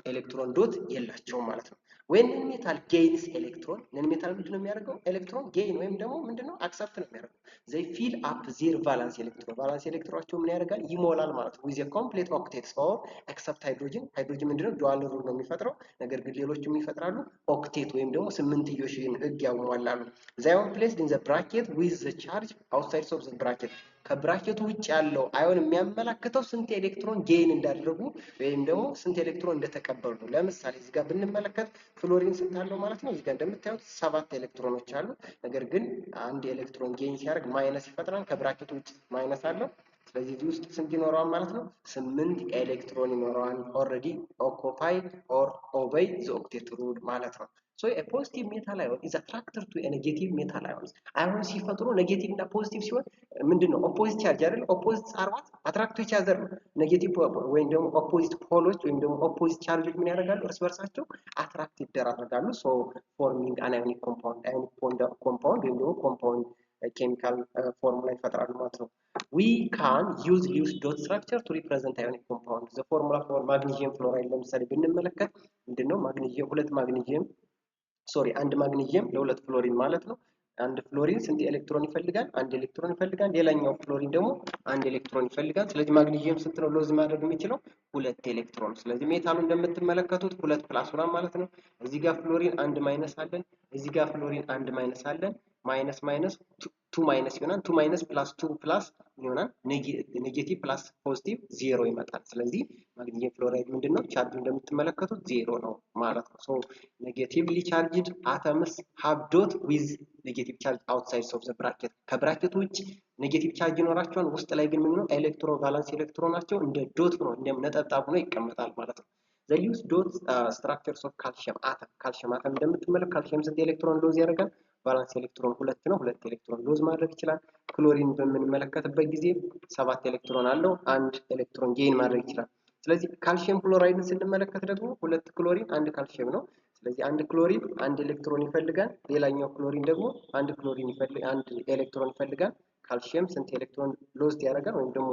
ኤሌክትሮን ዶት የላቸውም ማለት ነው። when non-metal gains electron non-metal ምንድነው የሚያደርገው? ኤሌክትሮን ጌይን ወይም ደግሞ ምንድነው አክሰፕት ነው የሚያደርገው። they fill up their valence electron valence ኤሌክትሮናቸው ምን ያደርጋል? ይሞላል ማለት ነው። with a complete octets or except hydrogen hydrogen ምንድነው ዱዋል ሩል ነው የሚፈጥረው። ነገር ግን ሌሎችም ይፈጥራሉ ኦክቴት ወይም ደግሞ ስምንትዮሽን ህግ ያሟላሉ። they are placed in the bracket with the charge outside of the bracket ከብራኬቱ ውጭ ያለው አዮን የሚያመላክተው ስንት ኤሌክትሮን ጌይን እንዳደረጉ ወይም ደግሞ ስንት ኤሌክትሮን እንደተቀበሉ ነው። ለምሳሌ እዚህ ጋር ብንመለከት ፍሎሪን ስንት አለው ማለት ነው? እዚህ ጋር እንደምታዩት 7 ኤሌክትሮኖች አሉ። ነገር ግን አንድ ኤሌክትሮን ጌይን ሲያደርግ ማይነስ ይፈጥራል። ከብራኬቱ ውጭ ማይነስ አለው። ስለዚህ እዚህ ውስጥ ስንት ይኖረዋል ማለት ነው? 8 ኤሌክትሮን ይኖረዋል። ኦልሬዲ ኦኩፓይ ኦር ኦቤይ ዘ ኦክቴት ሩል ማለት ነው። So a positive metal ion is attracted to a negative metal ions. አዮን ሲፈጥሩ ኔጌቲቭ እና ፖዚቲቭ ሲሆን ምንድነው ኦፖዚት ቻርጅ አይደል? ኦፖዚት አርዋት አትራክት ቱ ኢች አዘር ኔጌቲቭ ወይም ደግሞ ኦፖዚት ፖሎች ወይም ደግሞ ኦፖዚት ቻርጆች ምን ያደርጋሉ? እርስ በርሳቸው አትራክት ይደራረጋሉ። ሶ ፎርሚንግ አን አዮኒክ ኮምፓውንድ አዮኒክ ኮምፓውንድ ወይም ደግሞ ኮምፓውንድ ኬሚካል ፎርሙላ ይፈጥራሉ ማለት ነው። we can use Lewis dot structure to represent ionic compound. the formula for magnesium fluoride ለምሳሌ ብንመለከት ምንድነው ማግኒዚየም ሁለት ማግኒዚየም አንድ ማግኒዚየም ለሁለት ፍሎሪን ማለት ነው። አንድ ፍሎሪን ስንት ኤሌክትሮን ይፈልጋል? አንድ ኤሌክትሮን ይፈልጋል። ሌላኛው ፍሎሪን ደግሞ አንድ ኤሌክትሮን ይፈልጋል። ስለዚህ ማግኒዚየም ስንት ነው ሎዝ ማድረግ የሚችለው? ሁለት ኤሌክትሮን። ስለዚህ ሜታሉ እንደምትመለከቱት 2 ፕላስ ሆኗል ማለት ነው። እዚህ ጋር ፍሎሪን አንድ ማይነስ አለን። እዚህ ጋር ፍሎሪን አንድ ማይነስ አለን። ማይነስ ማይነስ 2 ማይነስ ይሆናል። 2 ማይነስ ፕላስ 2 ፕላስ ይሆናል ኔጌቲቭ ፕላስ ፖዚቲቭ 0 ይመጣል። ስለዚህ ማግኒዚየም ፍሎራይድ ምንድነው ቻርጅ እንደምትመለከቱት 0 ነው ማለት ነው። ሶ ኔጌቲቭሊ ቻርጅድ አተምስ ሃቭ ዶት ዊዝ ኔጌቲቭ ቻርጅ አውትሳይድ ኦፍ ዘ ብራኬት ከብራኬት ውጭ ኔጌቲቭ ቻርጅ ይኖራቸዋል። ውስጥ ላይ ግን ምንድነው ኤሌክትሮ ቫላንስ ኤሌክትሮናቸው እንደ ዶት ሆኖ እንደ ነጠብጣብ ሆኖ ይቀመጣል ማለት ነው። the Lewis dot structures of calcium atom calcium atom እንደምትመለከቱት ካልሲየም ስንት ኤሌክትሮን ሎዝ ያደርጋል? ቫላንስ ኤሌክትሮን 2 ነው። 2 ኤሌክትሮን ሎዝ ማድረግ ይችላል። ክሎሪን በምንመለከትበት ጊዜ 7 ኤሌክትሮን አለው። 1 ኤሌክትሮን ጌይን ማድረግ ይችላል። ስለዚህ ካልሲየም ክሎራይድን ስንመለከት ደግሞ 2 ክሎሪን 1 ካልሲየም ነው። ስለዚህ 1 ክሎሪን 1 ኤሌክትሮን ይፈልጋል። ሌላኛው ክሎሪን ደግሞ 1 ክሎሪን ይፈልጋል 1 ኤሌክትሮን ይፈልጋል። ካልሲየም ስንት ኤሌክትሮን ሎዝ ያደርጋል ወይም ደግሞ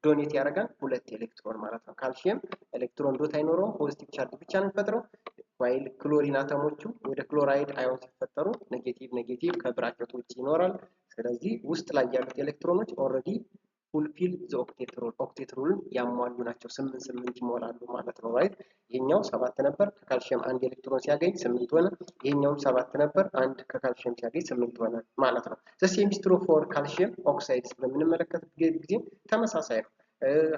ዶኔት ያደርጋል? 2 ኤሌክትሮን ማለት ነው። ካልሲየም ኤሌክትሮን ዶት አይኖረውም። ፖዚቲቭ ቻርጅ ብቻ ነው የሚፈጥረው። ዋይል ክሎሪን አተሞቹ ወደ ክሎራይድ አዮን ሲፈጠሩ ኔጌቲቭ ከብራኬት ውጭ ይኖራል። ስለዚህ ውስጥ ላይ ያሉት ኤሌክትሮኖች ኦልሬዲ ፉልፊል ዘ ኦክቴት ሩልን ያሟሉ ናቸው። 8 ይሞላሉ ማለት ነው። ራይት ይሄኛው 7 ነበር። ከካልሲየም 1 ኤሌክትሮን ሲያገኝ 8 ሆነ። ይሄኛውም 7 ነበር። 1 ከካልሲየም ሲያገኝ 8 ሆነ ማለት ነው። ዘ ሴም ኢዝ ትሩ ፎር ካልሲየም ኦክሳይድስ በምንመለከትበት ጊዜ ተመሳሳይ ነው።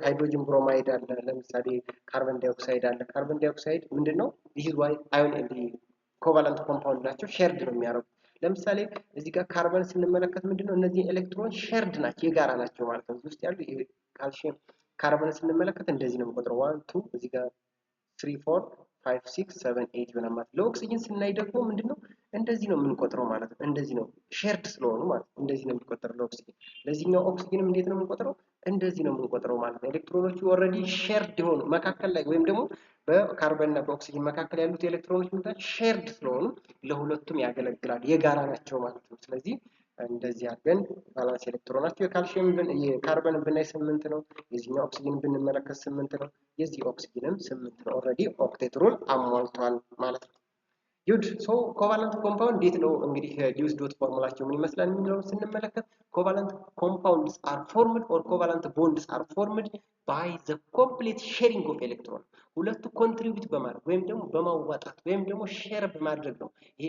ሃይድሮጅን ብሮማይድ አለ። ለምሳሌ ካርቦን ዳይኦክሳይድ አለ። ካርቦን ዳይኦክሳይድ ምንድነው? this is why ion and the covalent compound ናቸው ሼርድ ነው የሚያደርጉት። ለምሳሌ እዚህ ጋር ካርበን ስንመለከት ምንድነው? እነዚህ ኤሌክትሮን ሼርድ ናቸው የጋራ ናቸው ማለት ነው። እዚህ ውስጥ ያሉ ካልሲየም ካርበን ስንመለከት እንደዚህ ነው የምንቆጥረው 1 2 እዚህ ጋር 3 4 5 6 7 8 ይሆናል ማለት ነው። ለኦክሲጅን ስናይ ደግሞ ምንድነው? እንደዚህ ነው የምንቆጥረው ማለት ነው። እንደዚህ ነው ሼርድ ስለሆኑ ማለት ነው። እንደዚህ ነው የሚቆጠረው ለኦክሲጅን። ለዚህኛው ኦክሲጅንም እንዴት ነው የምንቆጥረው? እንደዚህ ነው የምንቆጥረው ማለት ነው። ኤሌክትሮኖቹ ኦልሬዲ ሼርድ የሆኑ መካከል ላይ ወይም ደግሞ በካርበን እና በኦክሲጅን መካከል ያሉት ኤሌክትሮኖች ምንድነው? ሼርድ ስለሆኑ ለሁለቱም ያገለግላል የጋራ ናቸው ማለት ነው። ስለዚህ እንደዚህ አድርገን ቫላንስ ኤሌክትሮናቸው የካርበን ብናይ 8 ነው። የዚህኛው ኦክሲጅን ብንመለከት 8 ነው። የዚህ ኦክሲጅንም 8 ነው። ኦልሬዲ ኦክቴት ሩል አሟልቷል ማለት ነው። ዩድ ሶ ኮቫለንት ኮምፓውንድ እንዴት ነው እንግዲህ ሊውስ ዶት ፎርሙላቸው ምን ይመስላል የሚለውን ስንመለከት ኮቫለንት ኮምፓውንድስ አር ፎርምድ ኦር ኮቫለንት ቦንድስ አር ፎርምድ ባይ ዘ ኮምፕሊት ሼሪንግ ኦፍ ኤሌክትሮን ሁለቱ ኮንትሪቢዩት በማድረግ ወይም ደግሞ በማዋጣት ወይም ደግሞ ሼር በማድረግ ነው ይሄ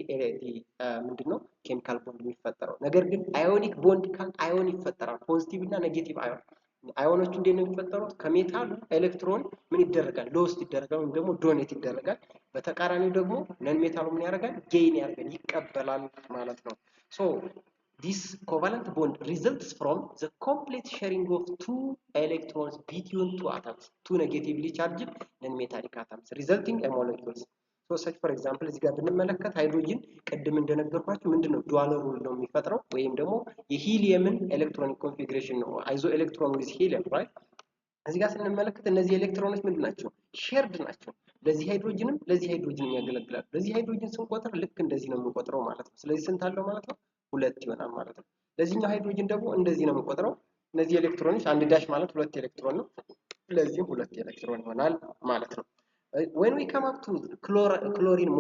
ምንድነው ኬሚካል ቦንድ የሚፈጠረው። ነገር ግን አዮኒክ ቦንድ ካል አዮን ይፈጠራል። ፖዚቲቭ እና ኔጌቲቭ አዮን አዮኖቹ እንዴት ነው የሚፈጠሩት? ከሜታሉ ኤሌክትሮን ምን ይደረጋል? ሎስት ይደረጋል ወይም ደግሞ ዶኔት ይደረጋል። በተቃራኒው ደግሞ ነን ሜታሉ ምን ያደርጋል? ጌይን ያደርጋል፣ ይቀበላል ማለት ነው። ሶ this covalent bond results from the complete sharing of 2 electrons between 2 atoms, 2 negatively charged non-metallic atoms resulting in molecules. so such for example እዚህ ጋር ብንመለከት ሃይድሮጅን ቅድም እንደነገርኳችሁ ምንድነው ዱዋል ሩል ነው የሚፈጥረው ወይም ደግሞ የሂሊየምን ኤሌክትሮኒክ ኮንፊግሬሽን ነው አይዞ ኤሌክትሮን ዊዝ ሂሊየም ራይት። እዚህ ጋር ስንመለከት እነዚህ ኤሌክትሮኖች ምንድናቸው? ሼርድ ናቸው። ለዚህ ሃይድሮጅንም ያገለግላል። ለዚህ ሃይድሮጅን ስንቆጥር ልክ እንደዚህ ነው የምንቆጥረው ማለት ነው። ስለዚህ ስንት አለው ማለት ነው? 2 ይሆናል ማለት ነው። ለዚህኛው ሃይድሮጅን ደግሞ እንደዚህ ነው የምንቆጥረው። እነዚህ ኤሌክትሮኖች አንድ ዳሽ ማለት 2 ኤሌክትሮን ነው። ለዚህም 2 ኤሌክትሮን ይሆናል ማለት ነው። when we come up to ክሎሪን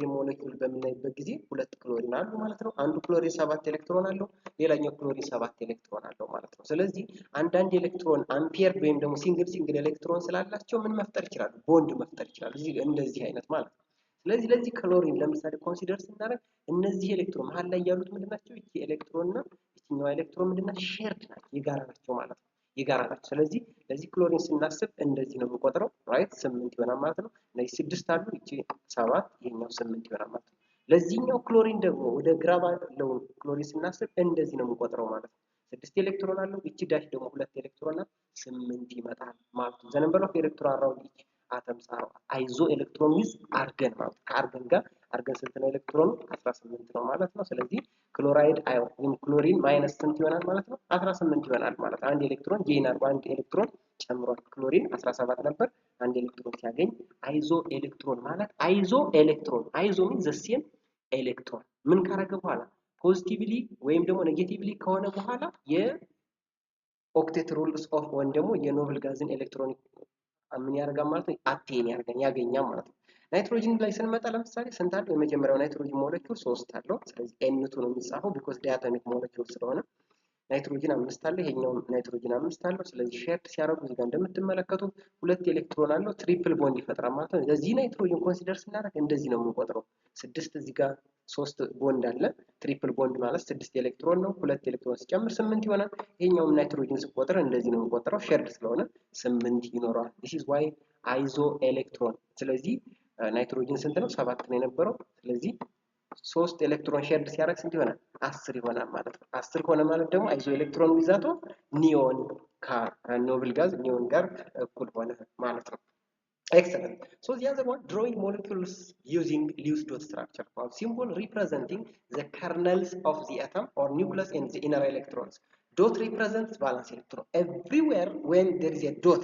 ሞለኪውል በምናይበት ጊዜ ሁለት ክሎሪን አሉ ማለት ነው። አንዱ ክሎሪን 7 ኤሌክትሮን አለው፣ ሌላኛው ክሎሪን 7 ኤሌክትሮን አለው ማለት ነው። ስለዚህ አንዳንድ ኤሌክትሮን አምፔር ወይም ደግሞ ሲንግል ኤሌክትሮን ስላላቸው ምን መፍጠር ይችላሉ? ቦንድ መፍጠር ይችላሉ። እዚህ እንደዚህ አይነት ማለት ነው። ስለዚህ ለዚህ ክሎሪን ለምሳሌ ኮንሲደር ስናደርግ እነዚህ ኤሌክትሮን መሀል ላይ ያሉት ምንድናቸው? ይሄ ኤሌክትሮን እና ይሄኛው ኤሌክትሮን ምንድናቸው? ሼርድ ናቸው፣ የጋራ ናቸው ማለት ነው። የጋራ ናቸው። ስለዚህ ለዚህ ክሎሪን ስናስብ እንደዚህ ነው የምንቆጥረው። ራይት 8 ይሆናል ማለት ነው። እነዚህ 6 አሉ፣ እቺ 7፣ ይሄኛው 8 ይሆናል ማለት ነው። ለዚህኛው ክሎሪን ደግሞ ወደ ግራ ባለው ክሎሪን ስናስብ እንደዚህ ነው የምንቆጥረው ማለት ነው። 6 ኤሌክትሮን አለው፣ እቺ ዳሽ ደግሞ 2 ኤሌክትሮን ናት፣ 8 ይመጣል ማለት ነው። ዘ ነምበር ኦፍ ኤሌክትሮን አራውንድ ኢች አተምስ አር አይዞ ኤሌክትሮን ዊዝ አርገን ማለት ከአርገን ጋር አርገን ስንት ነው ኤሌክትሮኑ? 18 ነው ማለት ነው። ስለዚህ ክሎራይድ አዮን ወይም ክሎሪን ማይነስ ስንት ይሆናል ማለት ነው? 18 ይሆናል ማለት ነው። አንድ ኤሌክትሮን ጌን አድርጎ አንድ ኤሌክትሮን ጨምሯል። ክሎሪን 17 ነበር፣ አንድ ኤሌክትሮን ሲያገኝ አይዞ ኤሌክትሮን ማለት አይዞ ሚን ዘ ሴም ኤሌክትሮን ምን ካረገ በኋላ ፖዚቲቭሊ ወይም ደግሞ ኔጌቲቭሊ ከሆነ በኋላ የኦክቴት ሩልስ ኦፍ ወይም ደግሞ የኖብል ጋዝን ኤሌክትሮኒክ ምን ያደርጋል ማለት ነው? አቴን ያገኛል ማለት ነው። ናይትሮጅን ላይ ስንመጣ ለምሳሌ ስንት አለው? የመጀመሪያው ናይትሮጅን ሞለኪውል 3 አለው። ስለዚህ ኤን2 ነው የሚጻፈው ቢኮዝ ዳያቶሚክ ሞለኪውል ስለሆነ። ናይትሮጅን 5 አለው፣ ይሄኛው ናይትሮጅን 5 አለው። ስለዚህ ሼርድ ሲያደርጉ እዚህ ጋር እንደምትመለከቱት 2 ኤሌክትሮን አለው፣ ትሪፕል ቦንድ ይፈጥራል ማለት ነው። ለዚህ ናይትሮጅን ኮንሲደር ስናደርግ እንደዚህ ነው የምንቆጥረው። 6 እዚህ ጋር 3 ቦንድ አለ። ትሪፕል ቦንድ ማለት 6 ኤሌክትሮን ነው። 2 ኤሌክትሮን ሲጨምር 8 ይሆናል። ይሄኛውም ናይትሮጅን ሲቆጥር እንደዚህ ነው የምንቆጥረው። ሼርድ ስለሆነ 8 ይኖረዋል። this is why አይዞ ኤሌክትሮን። ስለዚህ ናይትሮጅን ስንት ነው? 7 ነው የነበረው። ስለዚህ 3 ኤሌክትሮን ሼርድ ሲያደርግ ስንት ይሆናል? 10 ይሆናል ማለት ነው። 10 ከሆነ ማለት ደግሞ አይዞ ኤሌክትሮን ዊዛቶ ኒዮን ከኖብል ጋዝ ኒዮን ጋር እኩል ሆነ ማለት ነው። Excellent. So the other one, drawing molecules using Lewis dot structure, symbol representing the kernels of the atom or nucleus and the inner electrons. Dot represents valence electron. Everywhere when there is a dot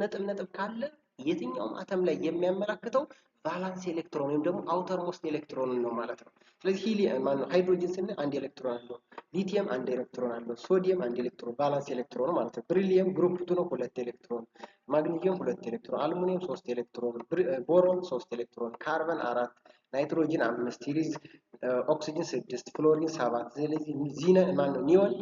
ነጥብ ካለ የትኛውም አተም ላይ የሚያመላክተው ቫላንስ ኤሌክትሮን ወይም ደግሞ አውተር ሞስት ኤሌክትሮን ነው ማለት ነው። ስለዚህ ሂሊየም ማነው ሃይድሮጅን ስንል አንድ ኤሌክትሮን አለው፣ ሊቲየም አንድ ኤሌክትሮን አለው፣ ሶዲየም አንድ ኤሌክትሮን ቫላንስ ኤሌክትሮን ማለት ነው። ብሪሊየም ግሩፕ 2 ነው 2 ኤሌክትሮን፣ ማግኒዚየም 2 ኤሌክትሮን፣ አሉሚኒየም 3 ኤሌክትሮን፣ ቦሮን 3 ኤሌክትሮን፣ ካርበን 4፣ ናይትሮጅን 5፣ ሲሪዝ ኦክሲጅን 6፣ ፍሎሪን 7። ስለዚህ ኒዮን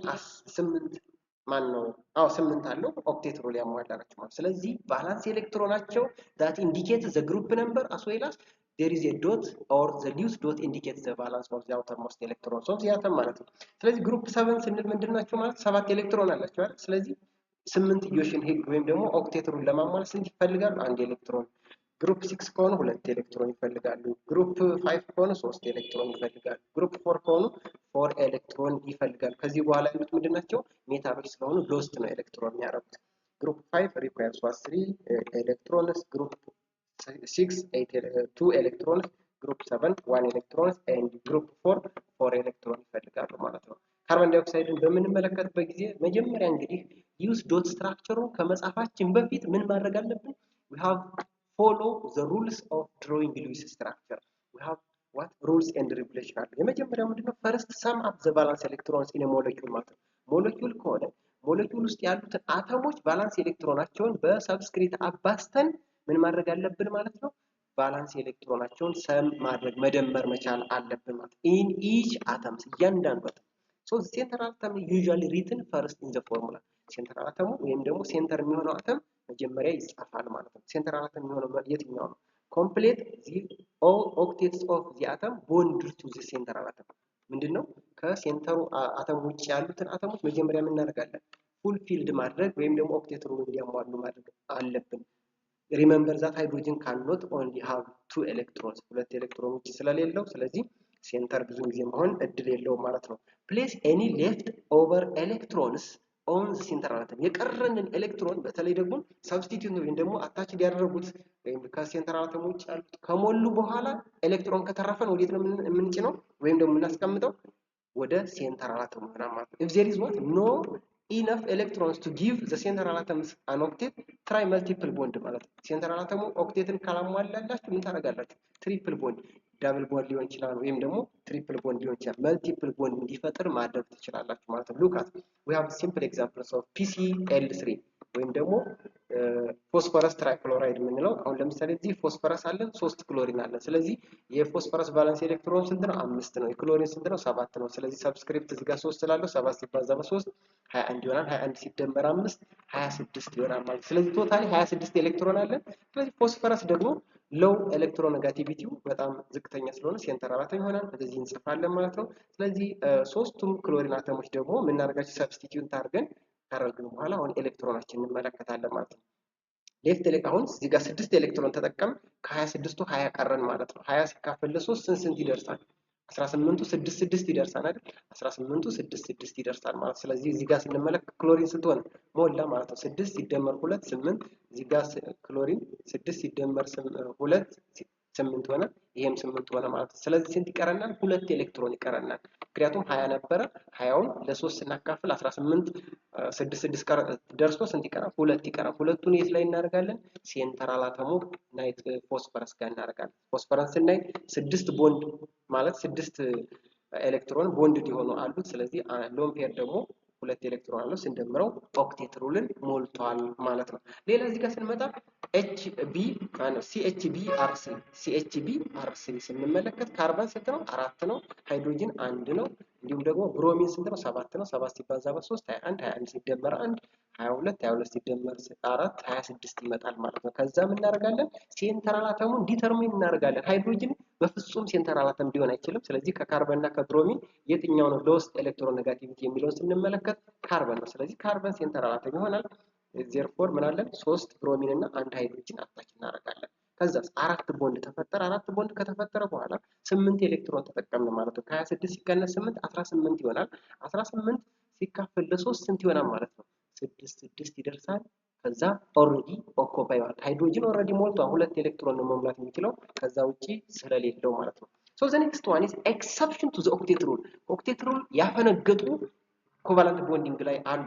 8 8 አለው። ኦክቴት ሩል ያሟላናቸው ማለት። ስለዚህ ቫላንስ ኤሌክትሮናቸው that indicate the group number as well as there is a dot or the Lewis dot indicates the valence of the outermost electrons of the atom ማለት ነው። ስለዚህ ግሩፕ 7 ስንል ምንድናቸው ማለት 7 ኤሌክትሮን አላቸው አይደል? ስለዚህ 8 ዮሽን ሂግ ወይም ደግሞ ኦክቴት ሩል ለማሟላት ስንት ይፈልጋሉ? አንድ ኤሌክትሮን። ግሩፕ 6 ከሆኑ 2 ኤሌክትሮን ይፈልጋሉ። ግሩፕ 5 ከሆኑ 3 ኤሌክትሮን ይፈልጋሉ። ግሩፕ 4 ከሆኑ 4 ኤሌክትሮን ይፈልጋሉ። ከዚህ በኋላ ያሉት ምንድናቸው? ሜታሎች ስለሆኑ ሎስት ነው ኤሌክትሮን የሚያደርጉት። ግሩፕ 5 requires 3 electrons, group 6 2 electrons, group 7 1 electrons and group 4 ኤሌክትሮን ይፈልጋሉ ማለት ነው። ካርቦን ዳይኦክሳይድን በምንመለከትበት ጊዜ መጀመሪያ እንግዲህ ዩስ ዶት ስትራክቸሩን ከመጻፋችን በፊት ምን ማድረግ አለብን? we have follow the rules of drawing Lewis structure. We have what rules and regulation አለ። የመጀመሪያው ምንድነው? first sum up the valence electrons in a molecule ማለት ነው። ሞለኪውል ከሆነ ሞለኪውል ውስጥ ያሉትን አተሞች ቫላንስ ኤሌክትሮናቸውን በሰብስክሪት አባስተን ምን ማድረግ አለብን ማለት ነው? ቫላንስ ኤሌክትሮናቸውን ሰም ማድረግ መደመር መቻል አለብን ማለት ነው። in each atoms እያንዳንዱ አተም so the central atom usually written first in the formula. ሴንትራል አተሙ ወይም ደግሞ ሴንተር የሚሆነው አተም መጀመሪያ ይጻፋል ማለት ነው። ሴንትራል አተም የሚሆነው የትኛው ነው? complete the all octets of the atom bonded to the central atom ምንድነው? ከሴንተሩ አተም ውጭ ያሉትን አተሞች መጀመሪያ ምን እናደርጋለን? ፉል ፊልድ ማድረግ ወይም ደግሞ ኦክቴት ሩል እንዲያሟሉ ማድረግ አለብን። ሪሜምበር ዛት ሃይድሮጅን ካንኖት ኦንሊ ሃቭ 2 ኤሌክትሮንስ 2 ኤሌክትሮኖች ስለሌለው ስለዚህ ሴንተር ብዙ ጊዜ መሆን እድል የለውም ማለት ነው። ፕሌስ ኤኒ ሌፍት ኦቨር ኤሌክትሮንስ ኦን ዘ ሴንትራል አተም የቀረንን ኤሌክትሮን በተለይ ደግሞ ሰብስቲቲዩት ወይም ደግሞ አታችድ ያደረጉት ወይም ከሴንትራል አተም ውጭ ያሉት ከሞሉ በኋላ ኤሌክትሮን ከተረፈን ወዴት ነው የምንጭነው ወይም ደግሞ የምናስቀምጠው? ወደ ሴንትራል አተም ይሆናል ማለት ነው። if there is what no enough electrons to give the central atoms an octet, try multiple bond ማለት ነው። ሴንትራል አተሙ ኦክቴትን ካላሟላላችሁ ምን ታደርጋላችሁ? ትሪፕል ቦንድ ዳብል ቦንድ ሊሆን ይችላል ወይም ደግሞ ትሪፕል ቦንድ ሊሆን ይችላል። መልቲፕል ቦንድ እንዲፈጥር ማድረግ ትችላላችሁ ማለት ነው። look at we have simple examples of PCl3 ወይም ደግሞ ፎስፈረስ ትራይክሎራይድ የምንለው አሁን ለምሳሌ እዚህ ፎስፈረስ አለን 3 ክሎሪን አለን። ስለዚህ የፎስፈረስ ቫለንስ ኤሌክትሮን ስንት ነው? 5 ነው። የክሎሪን ስንት ነው? 7 ነው። ስለዚህ ሰብስክሪፕት እዚህ ጋር 3 ስላለው 7 ሲባዛ በ3 21 ይሆናል። 21 ሲደመር 5 26 ይሆናል ማለት። ስለዚህ ቶታሊ 26 ኤሌክትሮን አለን። ስለዚህ ፎስፈረስ ደግሞ ሎው ኤሌክትሮኔጋቲቪቲው በጣም ዝቅተኛ ስለሆነ ሴንተር አተም ይሆናል። ስለዚህ እንጽፋለን ማለት ነው። ስለዚህ ሶስቱም ክሎሪን አተሞች ደግሞ የምናደርጋቸው ሰብስቲቲዩት አድርገን ካረግን በኋላ አሁን ኤሌክትሮናችን እንመለከታለን ማለት ነው። ሌፍት አሁን እዚህ ጋር 6 ኤሌክትሮን ተጠቀም ከ26ቱ 20 ቀረን ማለት ነው። 20 ሲካፈል ለ3 ስንት ይደርሳል? 18ቱ 6 ይደርሳል አይደል? 18ቱ 6 ይደርሳል ማለት። ስለዚህ እዚህ ጋር ስንመለከት ክሎሪን ስንት ሆነ? ሞላ ማለት ነው። 6 ሲደመር 2 8። እዚህ ጋር ክሎሪን 6 ሲደመር 2 8 ሆነ። ይሄም 8 ሆነ ማለት ነው። ስለዚህ ስንት ይቀረናል? 2 ኤሌክትሮን ይቀረናል። ምክንያቱም 20 ነበረ። 20ውን ለ3 ስናካፍል 18 6 ደርሶ ስንት ይቀራል? 2 ይቀራል። ሁለቱን የት ላይ እናደርጋለን? ሴንትራል አተሙ ናይት ፎስፈረስ ጋር እናደርጋለን። ፎስፈረስ ስናይ 6 ቦንድ ማለት 6 ኤሌክትሮን ቦንድ ሊሆኑ አሉት። ስለዚህ ሎን ፔር ደግሞ 2 ኤሌክትሮን አለው። ስንደምረው ኦክቴት ሩልን ሞልቷል ማለት ነው። ሌላ እዚህ ጋር ስንመጣ ሲኤችቢ አር3 ስንመለከት ካርበን ስንት ነው? 4 ነው። ሃይድሮጅን 1 ነው። እንዲሁም ደግሞ ብሮሚን ስንት ነው? 7 ነው። 7 ሲባዛ በ3 21 21 ሲደመር 1 22 22 ሲደመር 4 26 ይመጣል ማለት ነው። ከዛ ምን እናደርጋለን? ሴንትራል አተሙን ዲተርሚን እናደርጋለን። ሃይድሮጅን በፍጹም ሴንትራል አተም ሊሆን አይችልም። ስለዚህ ከካርበን እና ከብሮሚን የትኛው ነው ሎስት ኤሌክትሮን ኔጋቲቪቲ የሚለውን ስንመለከት ካርበን ነው። ስለዚህ ካርበን ሴንትራል አተም ይሆናል። ዜርፎር ምን አለን? 3 ብሮሚን እና 1 ሃይድሮጅን አታች እናደርጋለን። ከዛስ 4 ቦንድ ተፈጠረ። 4 ቦንድ ከተፈጠረ በኋላ 8 ኤሌክትሮን ተጠቀምን ማለት ነው። ከ26 ሲቀነስ 8 18 ይሆናል። 18 ሲካፈል ለ3 ስንት ይሆናል ማለት ነው? 6 ይደርሳል። ከዛ ኦሬዲ ኦኮፓይ ማለት ሃይድሮጅን ኦሬዲ ሞልቷል። 2 ኤሌክትሮን ነው መሙላት የሚችለው ከዛ ውጪ ስለሌለው ማለት ነው። ሶ ዘ ኔክስት ዋን ኢዝ ኤክሰፕሽን ቱ ዘ ኦክቴት ሩል። ኦክቴት ሩል ያፈነገጡ ኮቫለንት ቦንዲንግ ላይ አሉ።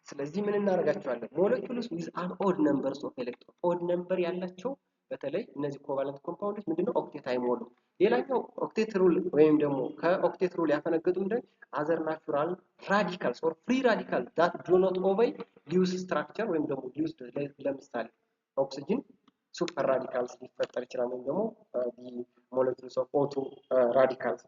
ስለዚህ ምን እናደርጋቸዋለን? ሞለኪውልስ ዊዝ አን ኦድ ነምበርስ ኦፍ ኤሌክትሮን። ኦድ ነምበር ያላቸው በተለይ እነዚህ ኮቫለንት ኮምፓውንዶች ምንድነው ኦክቴት አይሞሉም። ሌላኛው ኦክቴት ሩል ወይም ደግሞ ከኦክቴት ሩል ያፈነገጡ ምንድነው? አዘር ናቹራል ራዲካልስ ኦር ፍሪ ራዲካል ዳት ዱ ኖት ኦቤይ ሊውስ ስትራክቸር ወይም ደግሞ ሊውስ ለምሳሌ ኦክሲጅን ሱፐር ራዲካልስ ሊፈጠር ይችላል ወይም ደግሞ ሞለኪውልስ ኦፍ ኦቶ ራዲካልስ።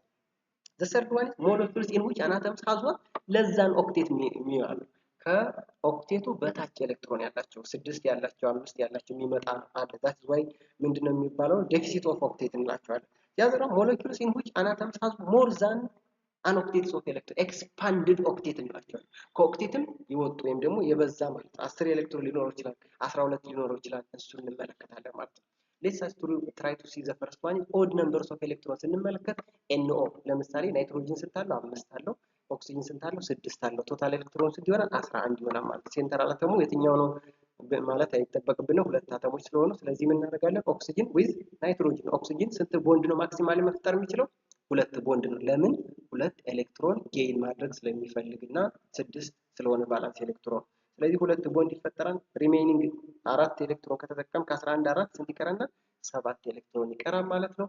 ዘ ሰርድ ዋን ሞለኪውልስ ኢን ዊች አን አተምስ ሃዝ ዋት ለዛን ኦክቴት የሚያሉ ከኦክቴቱ በታች ኤሌክትሮን ያላቸው 6 ያላቸው 5 ያላቸው የሚመጣ አለ። ዛት ዋይ ምንድነው የሚባለው? ዴፊሲት ኦፍ ኦክቴት እንላቸዋለን። ያዘራ ሞለኪውልስ ኢን ዊች አን አተምስ ሃዝ ሞር ዛን አን ኦክቴትስ ኦፍ ኤሌክትሮን ኤክስፓንድድ ኦክቴት እንላቸዋለን። ከኦክቴትም ይወጡ ወይም ደግሞ የበዛ ማለት 10 ኤሌክትሮን ሊኖረው ይችላል፣ 12 ሊኖረው ይችላል። እሱን እንመለከታለን ማለት ነው። ሌትስ ትራይ ቱ ሲ ዘ ፈርስት ዋን ኦድ ነምበርስ ኦፍ ኤሌክትሮን ስንመለከት ኤንኦ ለምሳሌ ናይትሮጅን ስንት አለው? 5 አለው። ኦክሲጅን ስንት አለው? 6 አለው። ቶታል ኤሌክትሮን ስንት ይሆናል? 11 ይሆናል ማለት ነው። ሴንትራል አተሙ የትኛው ነው ማለት አይጠበቅብንም፣ ሁለት አተሞች ስለሆኑ። ስለዚህ ምን እናደርጋለን? ኦክሲጅን ዊዝ ናይትሮጅን። ኦክሲጅን ስንት ቦንድ ነው ማክሲማሊ መፍጠር የሚችለው? 2 ቦንድ ነው። ለምን? 2 ኤሌክትሮን ጌይን ማድረግ ስለሚፈልግና 6 ስለሆነ ቫላንስ ኤሌክትሮን። ስለዚህ 2 ቦንድ ይፈጠራል። ሪሜይኒንግ 4 ኤሌክትሮን ከተጠቀም ከ11 4 ስንት ይቀረናል? 7 ኤሌክትሮን ይቀራል ማለት ነው።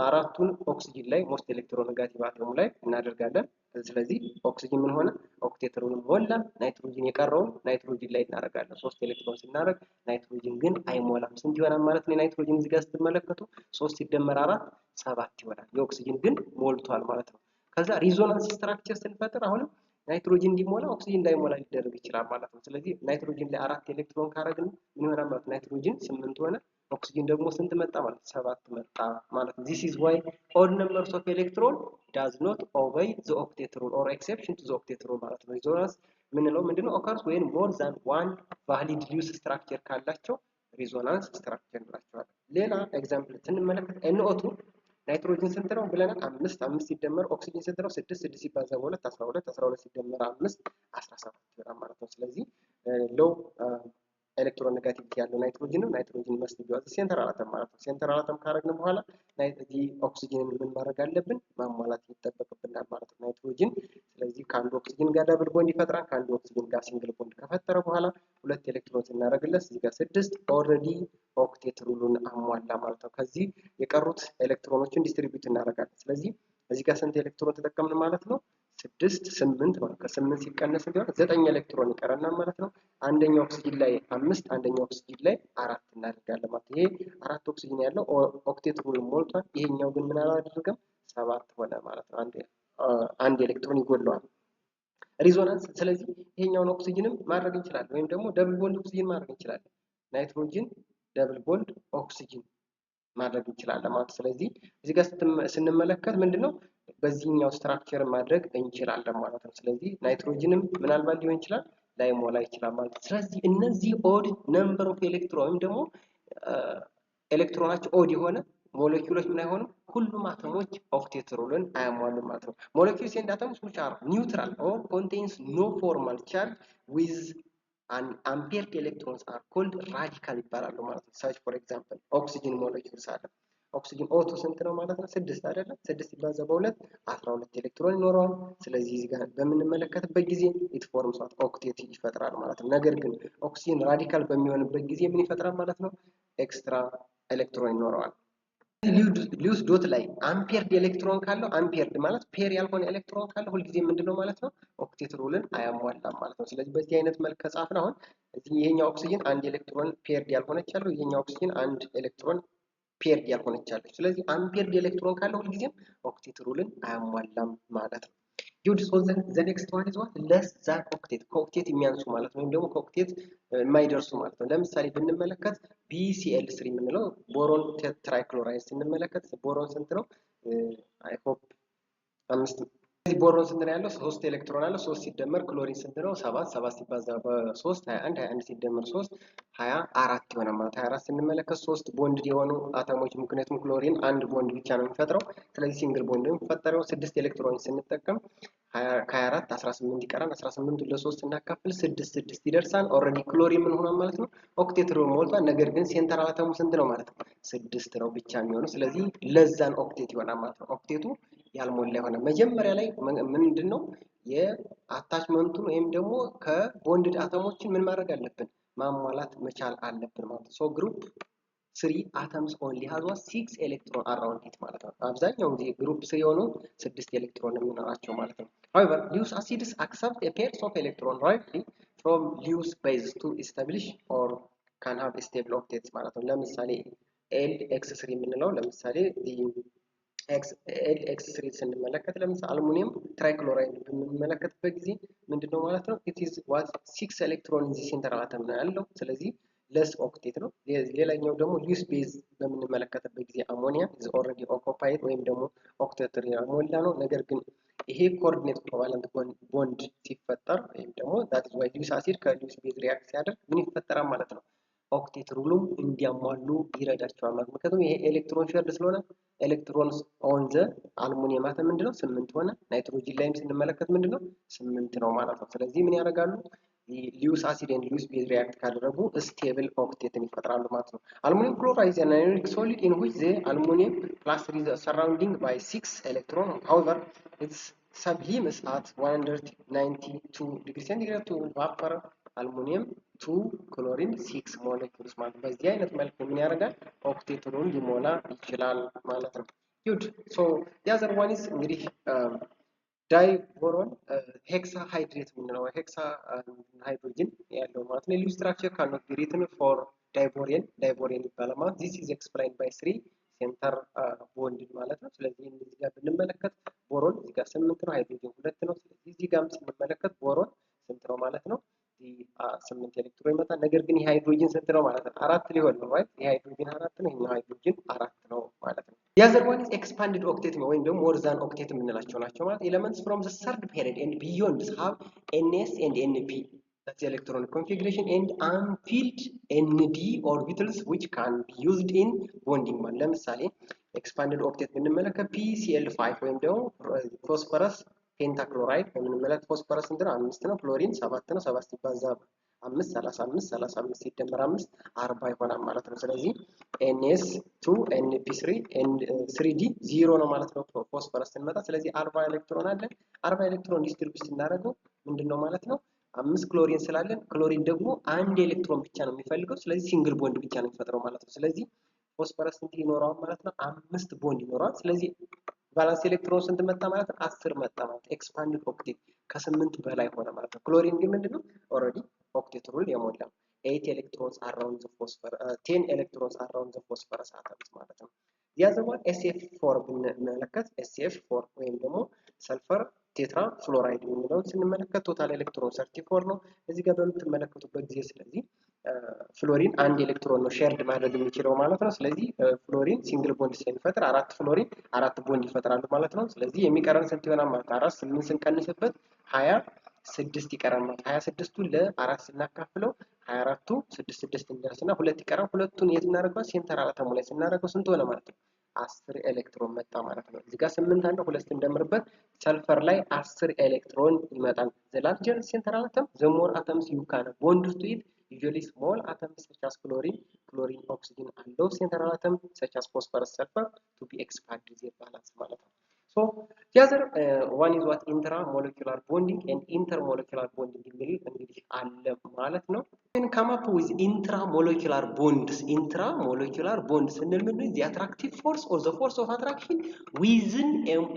አራቱን ኦክሲጅን ላይ ሞስት ኤሌክትሮን ኔጋቲቭ አተሙ ላይ እናደርጋለን። ስለዚህ ኦክሲጅን ምን ሆነ? ኦክቴት ሩልን ሞላ። ናይትሮጅን የቀረውን ናይትሮጅን ላይ እናደርጋለን። 3 ኤሌክትሮን ስናደርግ ናይትሮጅን ግን አይሞላም። ስንት ይሆናል ማለት ነው? ናይትሮጅን እዚህ ጋር ስትመለከቱ 3 ሲደመር 4 7 ይሆናል። የኦክሲጅን ግን ሞልቷል ማለት ነው። ከዛ ሪዞናንስ ስትራክቸር ስንፈጥር አሁንም ናይትሮጅን እንዲሞላ ኦክሲጅን እንዳይሞላ ሊደረግ ይችላል ማለት ነው። ስለዚህ ናይትሮጅን ላይ 4 ኤሌክትሮን ካረግን ምን ይሆናል ማለት ነው? ናይትሮጅን 8 ሆነ። ኦክሲጅን ደግሞ ስንት መጣ ማለት 7 መጣ ማለት ነው። this is why odd numbers of electron does not obey the octet rule or exception to the octet rule ማለት ነው። ሪዞናንስ ምንለው ምንድነው? occurs when more than one valid Lewis structure ካላቸው ሪዞናንስ ስትራክቸር እንላቸዋለን። ሌላ ኤግዛምፕል ስንመለከት NO2 ናይትሮጅን ስንት ነው ብለናል? 5 ሲደመር ኦክሲጅን ስንት ነው? 6 ሲባዛ በ2 12 ሲደመር 5 17 ይሆናል ማለት ነው። ስለዚህ ሎው ኤሌክትሮን ኔጋቲቪቲ ያለው ናይትሮጅን ነው። ናይትሮጅን መስት ቢዋዝ ሴንትራል አተም ማለት ነው። ሴንትራል አተም ካረግን በኋላ ኦክሲጅንን ምን ማድረግ አለብን? ማሟላት ይጠበቅብናል ማለት ነው ናይትሮጅን። ስለዚህ ከአንዱ ኦክሲጅን ጋር ዳብል ቦንድ ይፈጥራል። ከአንዱ ኦክሲጅን ጋር ሲንግል ቦንድ ከፈጠረ በኋላ 2 ኤሌክትሮን ስናደርግለት እዚህ ጋር 6 ኦልሬዲ ኦክቴት ሩሉን አሟላ ማለት ነው። ከዚህ የቀሩት ኤሌክትሮኖችን ዲስትሪቢዩት እናደርጋለን። ስለዚህ እዚህ ጋር ስንት ኤሌክትሮን ተጠቀምን ማለት ነው? 6 8 ማለት ከ8 ሲቀነስ ቢሆን 9 ኤሌክትሮን ይቀረናል ማለት ነው። አንደኛው ኦክሲጅን ላይ 5 አንደኛው ኦክሲጅን ላይ 4 እናደርጋለን ማለት ነው። ይሄ 4 ኦክሲጅን ያለው ኦክቴት ሩል ሞልቷል። ይሄኛው ግን ምን አላደረገም 7 ሆነ ማለት ነው። አንድ ኤሌክትሮን ይጎድለዋል። ሪዞናንስ ስለዚህ ይሄኛውን ኦክሲጅንም ማድረግ እንችላለን ወይም ደግሞ ደብል ቦንድ ኦክሲጅን ማድረግ እንችላለን። ናይትሮጅን ደብል ቦንድ ኦክሲጅን ማድረግ እንችላለን ማለት ስለዚህ እዚህ ጋር ስንመለከት ምንድነው በዚህኛው ስትራክቸር ማድረግ እንችላለን ማለት ነው። ስለዚህ ናይትሮጅንም ምናልባት ሊሆን ይችላል ላይሞላ ይችላል ማለት ነው። ስለዚህ እነዚህ ኦድ ነምበር ኦፍ ኤሌክትሮን ወይም ደግሞ ኤሌክትሮናቸው ኦድ የሆነ ሞለኪውሎች ምን አይሆንም ሁሉም አተሞች ኦክቴት ሩልን አያሟሉም ማለት ነው። ሞለኪውልስ ኤንድ አተምስ which are neutral or contains no formal charge with an unpaired electrons are called radical ይባላሉ ማለት ነው። such for example oxygen molecules አለ። ኦክሲጅን ኦቶ ስንት ነው ማለት ነው? 6 አይደለም? 6 ሲባዛ በ2 12 ኤሌክትሮን ይኖረዋል። ስለዚህ እዚህ ጋር በምንመለከትበት ጊዜ ኢት ፎርምስ ኦክቴት ይፈጥራል ማለት ነው። ነገር ግን ኦክሲጅን ራዲካል በሚሆንበት ጊዜ ምን ይፈጥራል ማለት ነው? ኤክስትራ ኤሌክትሮን ይኖረዋል። ሊውስ ዶት ላይ አምፔርድ ኤሌክትሮን ካለው አምፔርድ ማለት ፔር ያልሆነ ኤሌክትሮን ካለው ሁልጊዜ ምንድነው ማለት ነው? ኦክቴት ሩልን አያሟላም ማለት ነው። ስለዚህ በዚህ አይነት መልክ ከጻፍን አሁን እዚህ ይሄኛው ኦክሲጅን አንድ ኤሌክትሮን ፔርድ ያልሆነች ያለው ይሄኛው ኦክሲጅን አንድ ኤሌክትሮን ፔርድ ያልሆነች ያለች። ስለዚህ አምፔርድ ኤሌክትሮን ካለው ሁልጊዜም ኦክቴት ሩልን አያሟላም ማለት ነው። ዩድ ሶ ዘ ኔክስት ዋን ኢዝ ዋት ለስ ዛን ኦክቴት ከኦክቴት የሚያንሱ ማለት ነው ወይም ደግሞ ከኦክቴት የማይደርሱ ማለት ነው። ለምሳሌ ብንመለከት BCl3 የምንለው ቦሮን ትራይክሎራይድ ስንመለከት ቦሮን ስንት ነው? አይ ሆፕ 5 እዚህ ቦሮን ስንት ነው ያለው? 3 ኤሌክትሮን አለው። 3 ሲደመር ክሎሪን ስንት ነው? 7 7 ሲባዛ በ3 21 21 ሲደመር 3 24 ይሆናል ማለት 24 ስንመለከት 3 ቦንድ የሆኑ አተሞች ምክንያቱም ክሎሪን አንድ ቦንድ ብቻ ነው የሚፈጥረው። ስለዚህ ሲንግል ቦንድ ነው የሚፈጠረው። 6 ኤሌክትሮን ስንጠቀም ከ24 18 ይቀራል። 18 ለ3 እናካፍል 6 6 ይደርሳል። ኦሬዲ ክሎሪን ምን ሆኗል ማለት ነው? ኦክቴት ሩል ሞልቷል። ነገር ግን ሴንተር አተሙ ስንት ነው ማለት ነው? 6 ነው ብቻ የሚሆነው። ስለዚህ ለዛን ኦክቴት ይሆናል ማለት ነው። ኦክቴቱ ያልሞላ የሆነ መጀመሪያ ላይ ምንድነው የአታችመንቱን ወይም ደግሞ ከቦንድድ አተሞችን ምን ማድረግ አለብን? ማሟላት መቻል አለብን ማለት ነው። ሶ ግሩፕ 3 atoms only has 6 electron around it ማለት ነው። አብዛኛው ጊዜ ግሩፕ 3 የሆኑ 6 ኤሌክትሮን የሚኖራቸው ማለት ነው። however Lewis acids accept a pairs of electron rightly from Lewis base to establish or can have a stable octets ማለት ነው። ለምሳሌ LX3 የምንለው ለምሳሌ LX3 ስንመለከት ለምሳሌ አልሙኒየም ትራይክሎራይድ በምንመለከትበት ጊዜ ምንድነው ማለት ነው? it is what 6 ኤሌክትሮን in the center atom ነው ያለው። ስለዚህ ለስ ኦክቴት ነው። ሌላኛው ደግሞ ሉዊስ ቤዝ በምንመለከትበት ጊዜ አሞኒያ is already occupied ወይም ደግሞ ኦክቴት ያሞላ ነው። ነገር ግን ይሄ ኮኦርዲኔት ኮቫለንት ቦንድ ሲፈጠር ወይም ደግሞ that is why ሉዊስ አሲድ ከሉዊስ ቤዝ ሪአክት ሲያደርግ ምን ይፈጠራል ማለት ነው? ኦክቴት ሩሉም እንዲያሟሉ ይረዳቸዋል ማለት ነው። ምክንያቱም ይሄ ኤሌክትሮን ሼርድ ስለሆነ ኤሌክትሮንስ ኦን ዘ አልሙኒየም አተም ምንድነው 8 ሆነ። ናይትሮጂን ላይም ስንመለከት ምንድነው 8 ነው ማለት ነው። ስለዚህ ምን ያደርጋሉ? ሉዊስ አሲድ ኤንድ ሉዊስ ቤዝ ሪአክት ካደረጉ ስቴብል ኦክቴትን ይፈጥራሉ ማለት ነው። አልሙኒየም ክሎራይድ is an ionic solid in which the aluminum cluster is surrounding by 6 electrons. However, its subhemes at 192 degrees centigrade to vapor aluminum 2 chlorine 6 molecules ማለት ነው። በዚህ አይነት መልኩ ምን ያደርጋል? ኦክቴት ሩል ሊሞላ ይችላል ማለት ነው። good so the other one is እንግዲህ ዳይቦሮን ሄክሳ ሃይድሬት የምንለው ሄክሳ ሃይድሮጅን ያለው ማለት ነው። ሊው ስትራክቸር cannot be written for ዳይቦሬን ይባላል ማለት this is explained by 3 ሴንተር ቦንድ ማለት ነው። ስለዚህ እዚህ ጋር ብንመለከት ቦሮን እዚህ ጋር 8 ነው፣ ሃይድሮጅን 2 ነው። ስለዚህ እዚህ ጋርም ስንመለከት ቦሮን ስንት ነው ማለት ነው? 8 ኤሌክትሮን ይመጣል። ነገር ግን የሃይድሮጅን ስንት ነው ማለት ነው? 4 ሊሆን ነው right? የሃይድሮጅን 4 ነው፣ ይሄኛው ሃይድሮጅን 4 ነው ማለት ነው። the other one is expanded octet ነው ወይም ደግሞ more than octet የምንላቸው ናቸው ማለት elements from the third period and beyond have ns and np that's the electronic configuration and unfilled nd orbitals which can be used in bonding ማለት ለምሳሌ expanded octet ብንመለከት PCl5 ወይም ደግሞ phosphorus ፔንታክሎራይድ በምንመለከት ፎስፈረስ እንትን 5 ነው፣ ክሎሪን 7 ነው። 7 ሲባዛ 5 35 35 ሲደመር 5 40 ይሆናል ማለት ነው። ስለዚህ NS2 NP3 3D 0 ነው ማለት ነው ፎስፈረስ ስንመጣ። ስለዚህ 40 ኤሌክትሮን አለ። 40 ኤሌክትሮን ዲስትሪቢዩት ስናደርገው ምንድነው ማለት ነው? 5 ክሎሪን ስላለን ክሎሪን ደግሞ አንድ ኤሌክትሮን ብቻ ነው የሚፈልገው። ስለዚህ ሲንግል ቦንድ ብቻ ነው የሚፈጥረው ማለት ነው። ስለዚህ ፎስፈረስ እንት ይኖረዋል ማለት ነው 5 ቦንድ ይኖረዋል። ስለዚህ ቫላንስ ኤሌክትሮን ስንት መጣ ማለት ነው? 10 መጣ ማለት ኤክስፓንድድ ኦክቴት ከ8 በላይ ሆነ ማለት ነው። ክሎሪን ግን ምንድነው ኦልሬዲ ኦክቴት ሩል የሞላ 8 ኤሌክትሮንስ አራውንድ ዘ ፎስፈር 10 ኤሌክትሮንስ አራውንድ ዘ ፎስፈረስ አተምስ ማለት ነው። ያዘው SF4 ብንመለከት SF4 ወይም ደግሞ ሰልፈር ቴትራ ፍሎራይድ የሚለውን ስንመለከት ቶታል ኤሌክትሮን 34 ነው። እዚህ ጋር በምትመለከቱበት ጊዜ ስለዚህ ፍሎሪን አንድ ኤሌክትሮን ነው ሼርድ ማድረግ የሚችለው ማለት ነው። ስለዚህ ፍሎሪን ሲንግል ቦንድ ስለሚፈጥር አራት ፍሎሪን አራት ቦንድ ይፈጥራሉ ማለት ነው። ስለዚህ የሚቀረን ስንት ይሆናል ማለት ነው? 4 8 ስንቀንስበት 26 ይቀራል ማለት 26ቱን ለ4 ስናካፍለው 24ቱ 6 6 እንደርስና ሁለት ይቀራል። ሁለቱን የት እናደርገው? ሴንተር አተሙ ላይ ስናደርገው ስንት ሆነ ማለት ነው? 10 ኤሌክትሮን መጣ ማለት ነው። እዚህ ጋር 8 አለ፣ ሁለት እንደምርበት ሰልፈር ላይ 10 ኤሌክትሮን ይመጣል። ዘ ላርጀር ሴንትራል አተም ዘ ሞር አተምስ ዩ ካን ቦንድ ቱ ኢት usually small atoms such as chlorine, oxygen and low central atom such as phosphorus, sulfur to be expanded their balance ማለት ነው። So the other one is what intramolecular bonding and intermolecular bonding እንግዲህ አለ ማለት ነው። Then come up with intramolecular bonds ስንል ምንድነው? the attractive force or the force of attraction within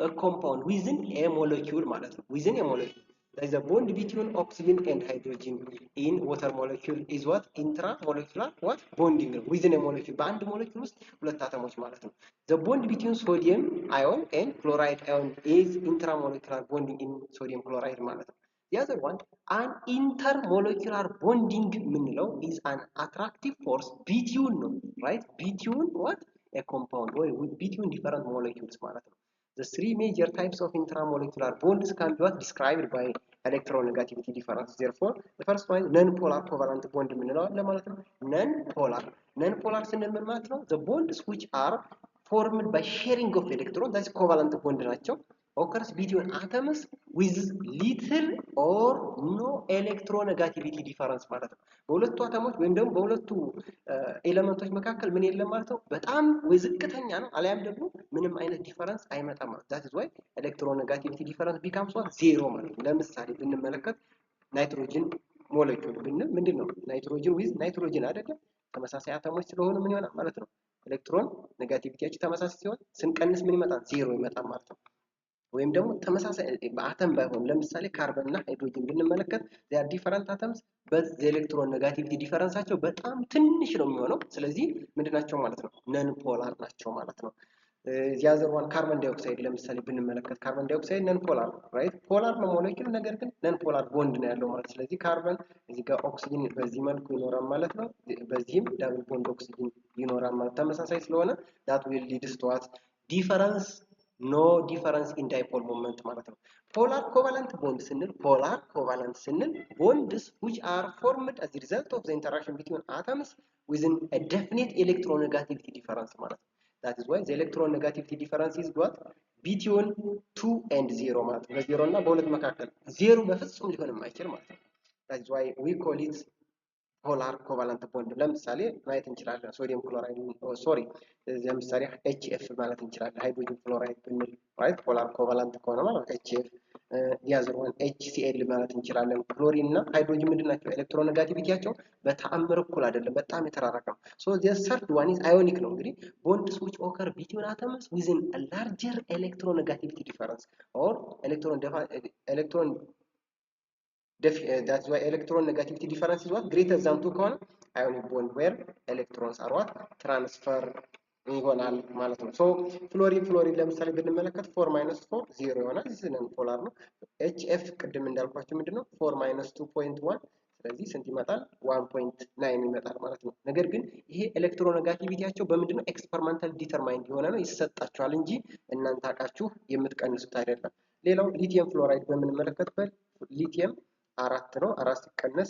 a compound within a molecule ማለት ነው። within a molecule there is a bond between oxygen and hydrogen in water molecule is what intramolecular what bonding within a molecule በአንድ ሞለኪውል ውስጥ ሁለት አተሞች ማለት ነው። the bond between sodium ion and chloride ion is intramolecular bonding in sodium chloride ማለት ነው። the other one an intermolecular bonding ምንለው is an attractive force between ነው right between what a compound or between different molecules ማለት ነው። The three major types of intramolecular bonds can be described by electronegativity difference. Therefore, the first one is non-polar covalent bond የምንለው ለማለት ነው። non-polar ስንል ምን ማለት ነው? The bonds which are formed by sharing of electron that's covalent bond ናቸው occurs between atoms with little or no electronegativity difference ማለት ነው። በሁለቱ አተሞች ወይም ደግሞ በሁለቱ ኤሌመንቶች መካከል ምን የለም ማለት ነው? በጣም ወይ ዝቅተኛ ነው አለያም ደግሞ ምንም አይነት ዲፈረንስ አይመጣም ማለት that is why electronegativity difference becomes what ዜሮ ማለት ነው። ለምሳሌ ብንመለከት ናይትሮጅን ሞለኪውል ብንል ምንድነው? ናይትሮጅን ዊዝ ናይትሮጅን አይደለም ተመሳሳይ አተሞች ስለሆኑ ምን ይሆናል ማለት ነው? ኤሌክትሮን ኔጋቲቪቲያቸው ተመሳሳይ ሲሆን ስንቀንስ ምን ይመጣል? ዜሮ ይመጣል ማለት ነው። ወይም ደግሞ ተመሳሳይ በአተም ባይሆን ለምሳሌ ካርበን እና ሃይድሮጅን ብንመለከት they are different atoms but the electron negativity ዲፈረንሳቸው በጣም ትንሽ ነው የሚሆነው። ስለዚህ ምንድናቸው ማለት ነው? ነን ፖላር ናቸው ማለት ነው። the other one ካርበን ዳይኦክሳይድ ለምሳሌ ብንመለከት ካርበን ዳይኦክሳይድ ነን ፖላር ራይት ፖላር ነው ሞለኪውል ነገር ግን ነን ፖላር ቦንድ ነው ያለው ማለት ስለዚህ ካርበን እዚህ ጋር ኦክሲጅን በዚህ መልኩ ይኖራል ማለት ነው። በዚህም ዳብል ቦንድ ኦክሲጅን ይኖራል ማለት ተመሳሳይ ስለሆነ that will lead to what difference no difference in dipole moment ማለት ነው። polar covalent bonds which are formed as a result of the interaction between atoms within a definite electronegativity difference ማለት ነው። that is why the electronegativity difference is what between 2 and 0 ማለት ነው። በ0 እና በሁለት መካከል ዜሮ በፍጹም ሊሆን የማይችል ማለት ነው። that is why we call it ፖላር ኮቫለንት ቦንድ ለምሳሌ ማየት እንችላለን። ሶዲየም ክሎራይድ ለምሳሌ HF ማለት እንችላለን። ሃይድሮጅን ፍሎራይድ ብንል ራይት ፖላር ኮቫለንት ከሆነ ማለት HF ያዘውን HCl ማለት እንችላለን። ክሎሪን እና ሃይድሮጅን ምንድናቸው? ኤሌክትሮን ኔጋቲቪቲያቸው በተአምር እኩል አይደለም፣ በጣም የተራራቀ ነው። ሶ the third one is ionic ነው። እንግዲህ bonds which occur between atoms within a larger electronegativity difference or electron that's why electron negativity difference is what greater than 2 ከሆነ ionic bond where electrons are what transfer ይሆናል ማለት ነው። ሶ ፍሎሪን ለምሳሌ ብንመለከት 4 - 4 0 ይሆናል። this is ፖላር ነው። HF ቅድም እንዳልኳችሁ ምንድነው 4 - 2.1 ስለዚህ ስንት ይመጣል? 1.9 ይመጣል ማለት ነው። ነገር ግን ይሄ ኤሌክትሮኔጋቲቪቲያቸው በምንድነው ኤክስፐሪመንታል ዲተርማይንድ የሆነ ነው ይሰጣቸዋል እንጂ እናንተ አቃችሁ የምትቀንሱት አይደለም። ሌላው ሊቲየም ፍሎራይድ በምንመለከትበት ሊቲየም 4 ነው። 4 ሲቀነስ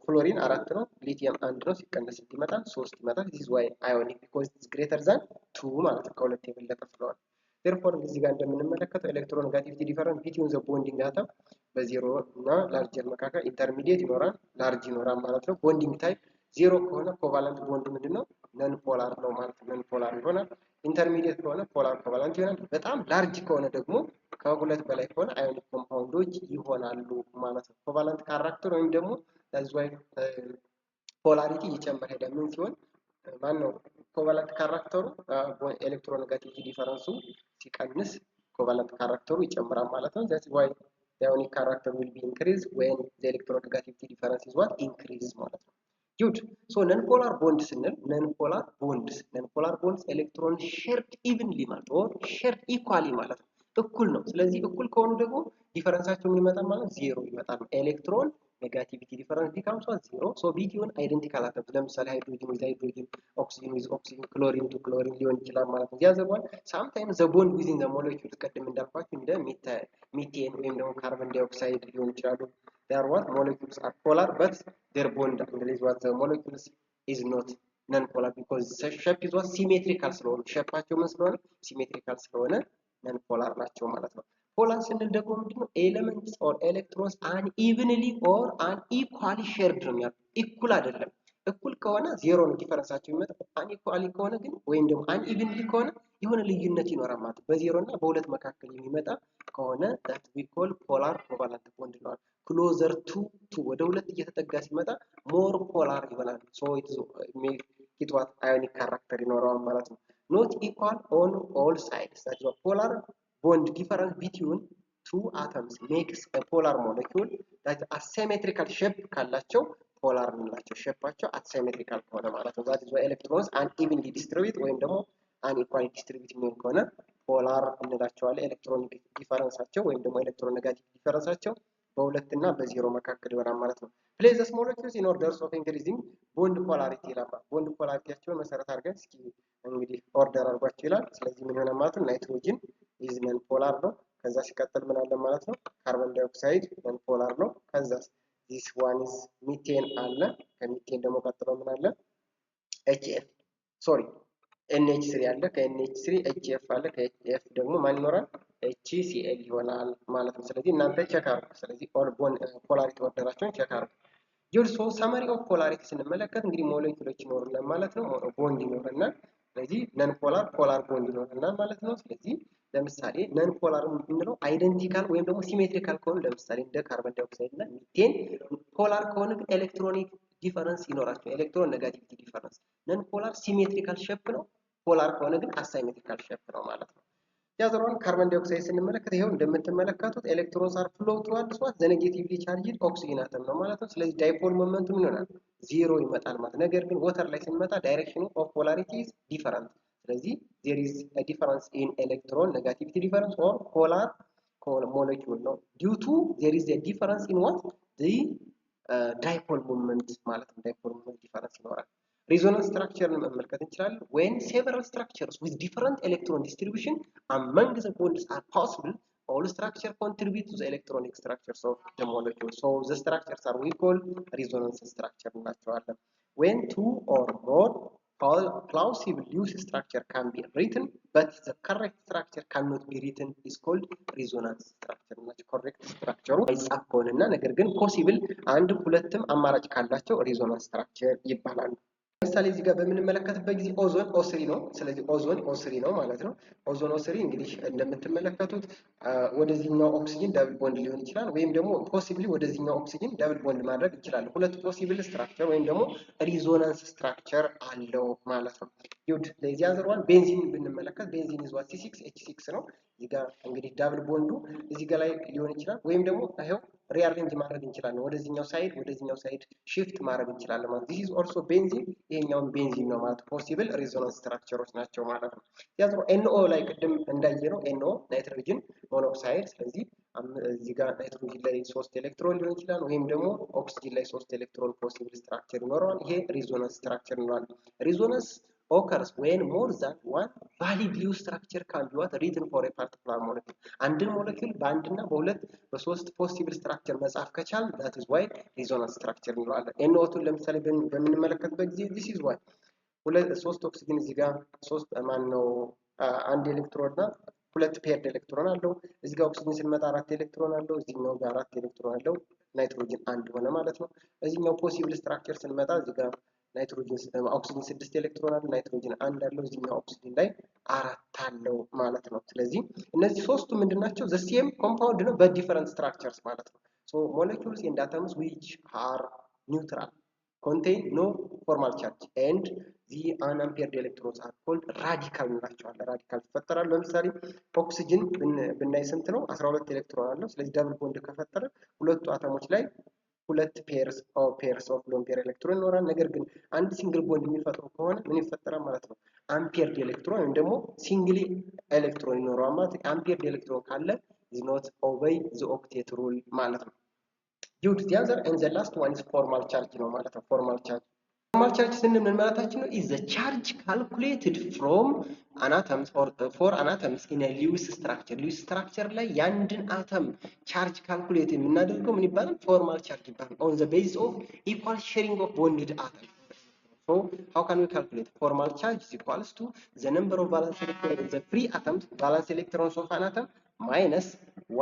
ፍሎሪን 4 ነው። ሊቲየም 1 ነው። ሲቀነስ ይመጣል 3 ይመጣል። this is why ionic because it's greater than 2 ማለት ነው። ከሁለት የበለጠ ስለሆነ therefore እዚህ ጋር እንደምንመለከተው ኤሌክትሮኔጋቲቪቲ ዲፈረንስ between the bonding atom በዜሮ እና ላርጀር መካከል ኢንተርሚዲየት ይኖራል፣ ላርጅ ይኖራል ማለት ነው። ቦንዲንግ ታይፕ ዜሮ ከሆነ ኮቫለንት ቦንድ ምንድነው? ነን ፖላር ነው ማለት ነው። ነን ፖላር ይሆናል። ኢንተርሚዲየት ከሆነ ፖላር ኮቫለንት ይሆናል። በጣም ላርጅ ከሆነ ደግሞ ከሁለት በላይ ከሆነ አዮኒክ ኮምፓውንዶች ይሆናሉ ማለት ነው። ኮቫለንት ካራክተር ወይም ደግሞ that's why ፖላሪቲ እየጨመረ ሄደ ምን ሲሆን ማን ነው ኮቫለንት ካራክተሩ ኤሌክትሮኔጋቲቪቲ ዲፈረንሱ ሲቀንስ ኮቫለንት ካራክተሩ ይጨምራል ማለት ነው። that's why the ionic character will be increased when the electronegativity difference is what increase ማለት ነው። good so non polar bonds ስንል non polar bonds electron shared evenly ማለት or shared equally ማለት ነው። እኩል ነው። ስለዚህ እኩል ከሆኑ ደግሞ ዲፈረንሳቸው የሚመጣ ማለት ዜሮ ይመጣል። ኤሌክትሮን ኔጋቲቪቲ ዲፈረንስ ቢካምስ ዋት ዜሮ ሶ ቢቲውን አይደንቲካል አተምስ ለምሳሌ ሃይድሮጅን ዊዝ ሃይድሮጅን ኦክሲጅን ዊዝ ኦክሲጅን ክሎሪን ቱ ክሎሪን ሊሆን ይችላል ማለት ነው። ያዘባል ሳምታይምስ ዘ ቦንድ ዊዝን ዘ ሞለኪውል ቀደም እንዳልኳችሁ እንደ ሚቴን ወይም ደግሞ ካርቦን ዳይኦክሳይድ ሊሆን ይችላሉ። they are what molecules are polar but their bond is what the molecules is not non polar because the shape is what symmetrical ስለሆነ ሼፓቸው ምን ስለሆነ ሲሜትሪካል ስለሆነ non polar ናቸው ማለት ነው። ፖላር ስንል ደግሞ ምንድነው ኤሌመንትስ ኦር ኤሌክትሮንስ unevenly or unequally shared ነው የሚያደርጉት ኢኩል አይደለም። እኩል ከሆነ ዜሮ ነው ዲፈረንሳቸው የሚመጣው። unequally ከሆነ ግን ወይም ደግሞ unevenly ከሆነ የሆነ ልዩነት ይኖራል ማለት ነው። በዜሮ እና በሁለት መካከል የሚመጣ ከሆነ that we call polar covalent bond ነው። closer to ወደ ሁለት እየተጠጋ ሲመጣ more polar ይሆናል። so it make it what ionic character ይኖረዋል ማለት ነው። not equal on all sides that is polar bond difference between two atoms makes a polar molecule that asymmetrical shape ካላቸው ፖላር እንላቸው ሼፓቸው asymmetrical ከሆነ ማለት ነው። that is why electrons unevenly distribute ወይም ደግሞ unequally distribute የሚሆን ከሆነ ፖላር እንላቸዋለን። ኤሌክትሮኒክ ዲፈረንሳቸው ወይም ደግሞ ኤሌክትሮን ኔጋቲቭ ዲፈረንሳቸው በሁለት እና በዜሮ መካከል ይሆናል ማለት ነው። place the molecules in order of increasing bond polarity ይላል። ቦንድ ፖላሪቲያቸውን መሰረት አድርገን እስኪ እንግዲህ ኦርደር አድርጓቸው ይላል። ስለዚህ ምን ይሆናል ማለት ነው ናይትሮጅን is non polar ነው። ከዛ ሲቀጥል ምን አለ ማለት ነው ካርቦን ዳይኦክሳይድ non polar ነው። ከዛ this one is methane አለ። ከሚቴን ደግሞ ቀጥሎ ምን አለ HF sorry NH3 አለ። ከNH3 HF አለ። ከHF ደግሞ ማን ይኖራል HCl ይሆናል ማለት ነው። ስለዚህ እናንተ ቼክ አድርጉ። ስለዚህ ፖላሪቲ ኦርደራቸውን ቼክ አድርጉ። ጆልሶ ሰመሪ ኦፍ ፖላሪቲ ስንመለከት እንግዲህ ሞለኪውሎች ይኖሩናል ማለት ነው። ቦንድ ይኖርናል። ስለዚህ ነን ፖላር ፖላር ቦንድ ይኖርናል ማለት ነው። ስለዚህ ለምሳሌ ነን ፖላር የምንለው አይደንቲካል ወይም ደግሞ ሲሜትሪካል ከሆኑ ለምሳሌ እንደ ካርቦን ዳይኦክሳይድ እና ሚቴን ፖላር ከሆነ ግን ኤሌክትሮኒክ ዲፈረንስ ይኖራቸው ኤሌክትሮን ኔጋቲቪቲ ዲፈረንስ። ነን ፖላር ሲሜትሪካል ሼፕ ነው። ፖላር ከሆነ ግን አሳይሜትሪካል ሼፕ ነው ማለት ነው። ያዘሯን ካርቦን ዳይኦክሳይድ ስንመለከት ይሄው እንደምትመለከቱት ኤሌክትሮንስ አር ፍሎው ቱዋርድስ ዋት ዘ ኔጌቲቭሊ ቻርጅድ ኦክሲጅን አተም ነው ማለት ነው። ስለዚህ ዳይፖል ሞመንቱ ምን ይሆናል ዜሮ ይመጣል ማለት። ነገር ግን ወተር ላይ ስንመጣ ዳይሬክሽኑ ኦፍ ፖላሪቲ ኢዝ ዲፈረንት። ስለዚህ there is a difference in electron negativity difference or polar molecule ነው due to there is a difference in what the dipole moment ማለት ነው። ዳይፖል ሞመንት ዲፈረንስ ይኖራል። resonance structure መመልከት እንችላለን። when several structures with different electron distribution among the bonds are possible all structure contribute to the electronic structures of the molecule. So the structures are we call resonance structure ናቸዋለን። when two or more plausible loose structure can be written but the correct structure cannot be written is called resonance structure ናቸው። correct structure አይጻፍ ከሆነና ነገር ግን possible አንድ ሁለትም አማራጭ ካላቸው resonance structure ይባላሉ። ለምሳሌ እዚህ ጋር በምንመለከትበት ጊዜ ኦዞን ኦ3 ነው። ስለዚህ ኦዞን ኦ3 ነው ማለት ነው። ኦዞን ኦ3 እንግዲህ እንደምትመለከቱት ወደዚህኛው ኦክሲጅን ደብል ቦንድ ሊሆን ይችላል ወይም ደግሞ ፖሲብሊ ወደዚህኛው ኦክሲጅን ደብል ቦንድ ማድረግ እንችላለን። ሁለት ፖሲብል ስትራክቸር ወይም ደግሞ ሪዞናንስ ስትራክቸር አለው ማለት ነው። ይሁድ ለዚህ አዘርዋን ቤንዚን ብንመለከት ቤንዚን ይዟት C6H6 ነው። እዚህ ጋር እንግዲህ ዳብል ቦንዱ እዚህ ጋር ላይ ሊሆን ይችላል ወይም ደግሞ ይሄው ሪአሬንጅ ማድረግ እንችላለን። ወደዚህኛው ሳይድ shift ማድረግ እንችላለን ማለት this is also benzene ይሄኛውን ቤንዚን ነው ማለት ፖሲብል ሪዞናንስ ስትራክቸሮች ናቸው ማለት ነው። ያዘው NO ላይ ቅድም እንዳየነው NO ናይትሮጅን ሞኖክሳይድ። ስለዚህ እዚህ ጋር ናይትሮጅን ላይ 3 ኤሌክትሮን ሊሆን ይችላል ወይም ደግሞ ኦክሲጅን ላይ 3 ኤሌክትሮን ፖሲብል ስትራክቸር ይኖረዋል። ይሄ ሪዞናንስ ስትራክቸር እንለዋለን። ሪዞናንስ occurs when more than one valid loose structure can be written for a particular molecule. አንድን ሞለኪውል በአንድና በሁለት በሶስት ፖሲብል ስትራክቸር መጻፍ ከቻል that is why resonance structure እንለዋለን። NO2 ለምሳሌ በምንመለከትበት ጊዜ this is why ሶስት ኦክሲጅን እዚህ ጋር ሶስት ማን ነው አንድ ኤሌክትሮን እና ሁለት ፔርድ ኤሌክትሮን አለው። እዚህ ጋር ኦክሲጅን ስንመጣ አራት ኤሌክትሮን አለው። እዚህኛው ጋር አራት ኤሌክትሮን አለው። ናይትሮጅን አንድ ሆነ ማለት ነው። እዚህኛው ፖሲብል ስትራክቸር ስንመጣ እዚህ ጋር ናይትሮጅን ኦክሲጅን 6 ኤሌክትሮን አለው። ናይትሮጅን አንድ አለው። እዚህኛው ኦክሲጅን ላይ አራት አለው ማለት ነው። ስለዚህ እነዚህ ሶስቱ ምንድናቸው the same compound ነው but different structures ማለት ነው። so molecules and atoms which are neutral contain no formal charge and the unpaired electrons are called radical እንላቸዋለን። ራዲካል ይፈጠራሉ። ለምሳሌ ኦክሲጅን ብናይ ስንት ነው? 12 ኤሌክትሮን አለው። ስለዚህ ደብል ቦንድ ከፈጠረ ሁለቱ አተሞች ላይ ሁለት ፔርስ ኦፍ ሎን ፔር ኤሌክትሮን ይኖራል። ነገር ግን አንድ ሲንግል ቦንድ የሚፈጥሩ ከሆነ ምን ይፈጠራል ማለት ነው? አምፔርድ ኤሌክትሮን ወይም ደግሞ ሲንግሊ ኤሌክትሮን ይኖረዋል ማለት ነው። አምፔርድ ኤሌክትሮን ካለ is not obey the octet rule ማለት ነው። due to the other and the last one is formal charge ነው ማለት ነው። formal charge ስንል ምን ማለታችን ነው? is the charge calculated from atoms or for atoms in a Lewis structure Lewis structure ላይ ያንድን አተም ቻርጅ ካልኩሌት የምናደርገው ምን ይባላል? formal charge ይባላል። on the basis of equal sharing of bonded atoms. So how can we calculate? Formal charge is equals to the number of valence electrons in the free atoms, valence electrons of an atom, minus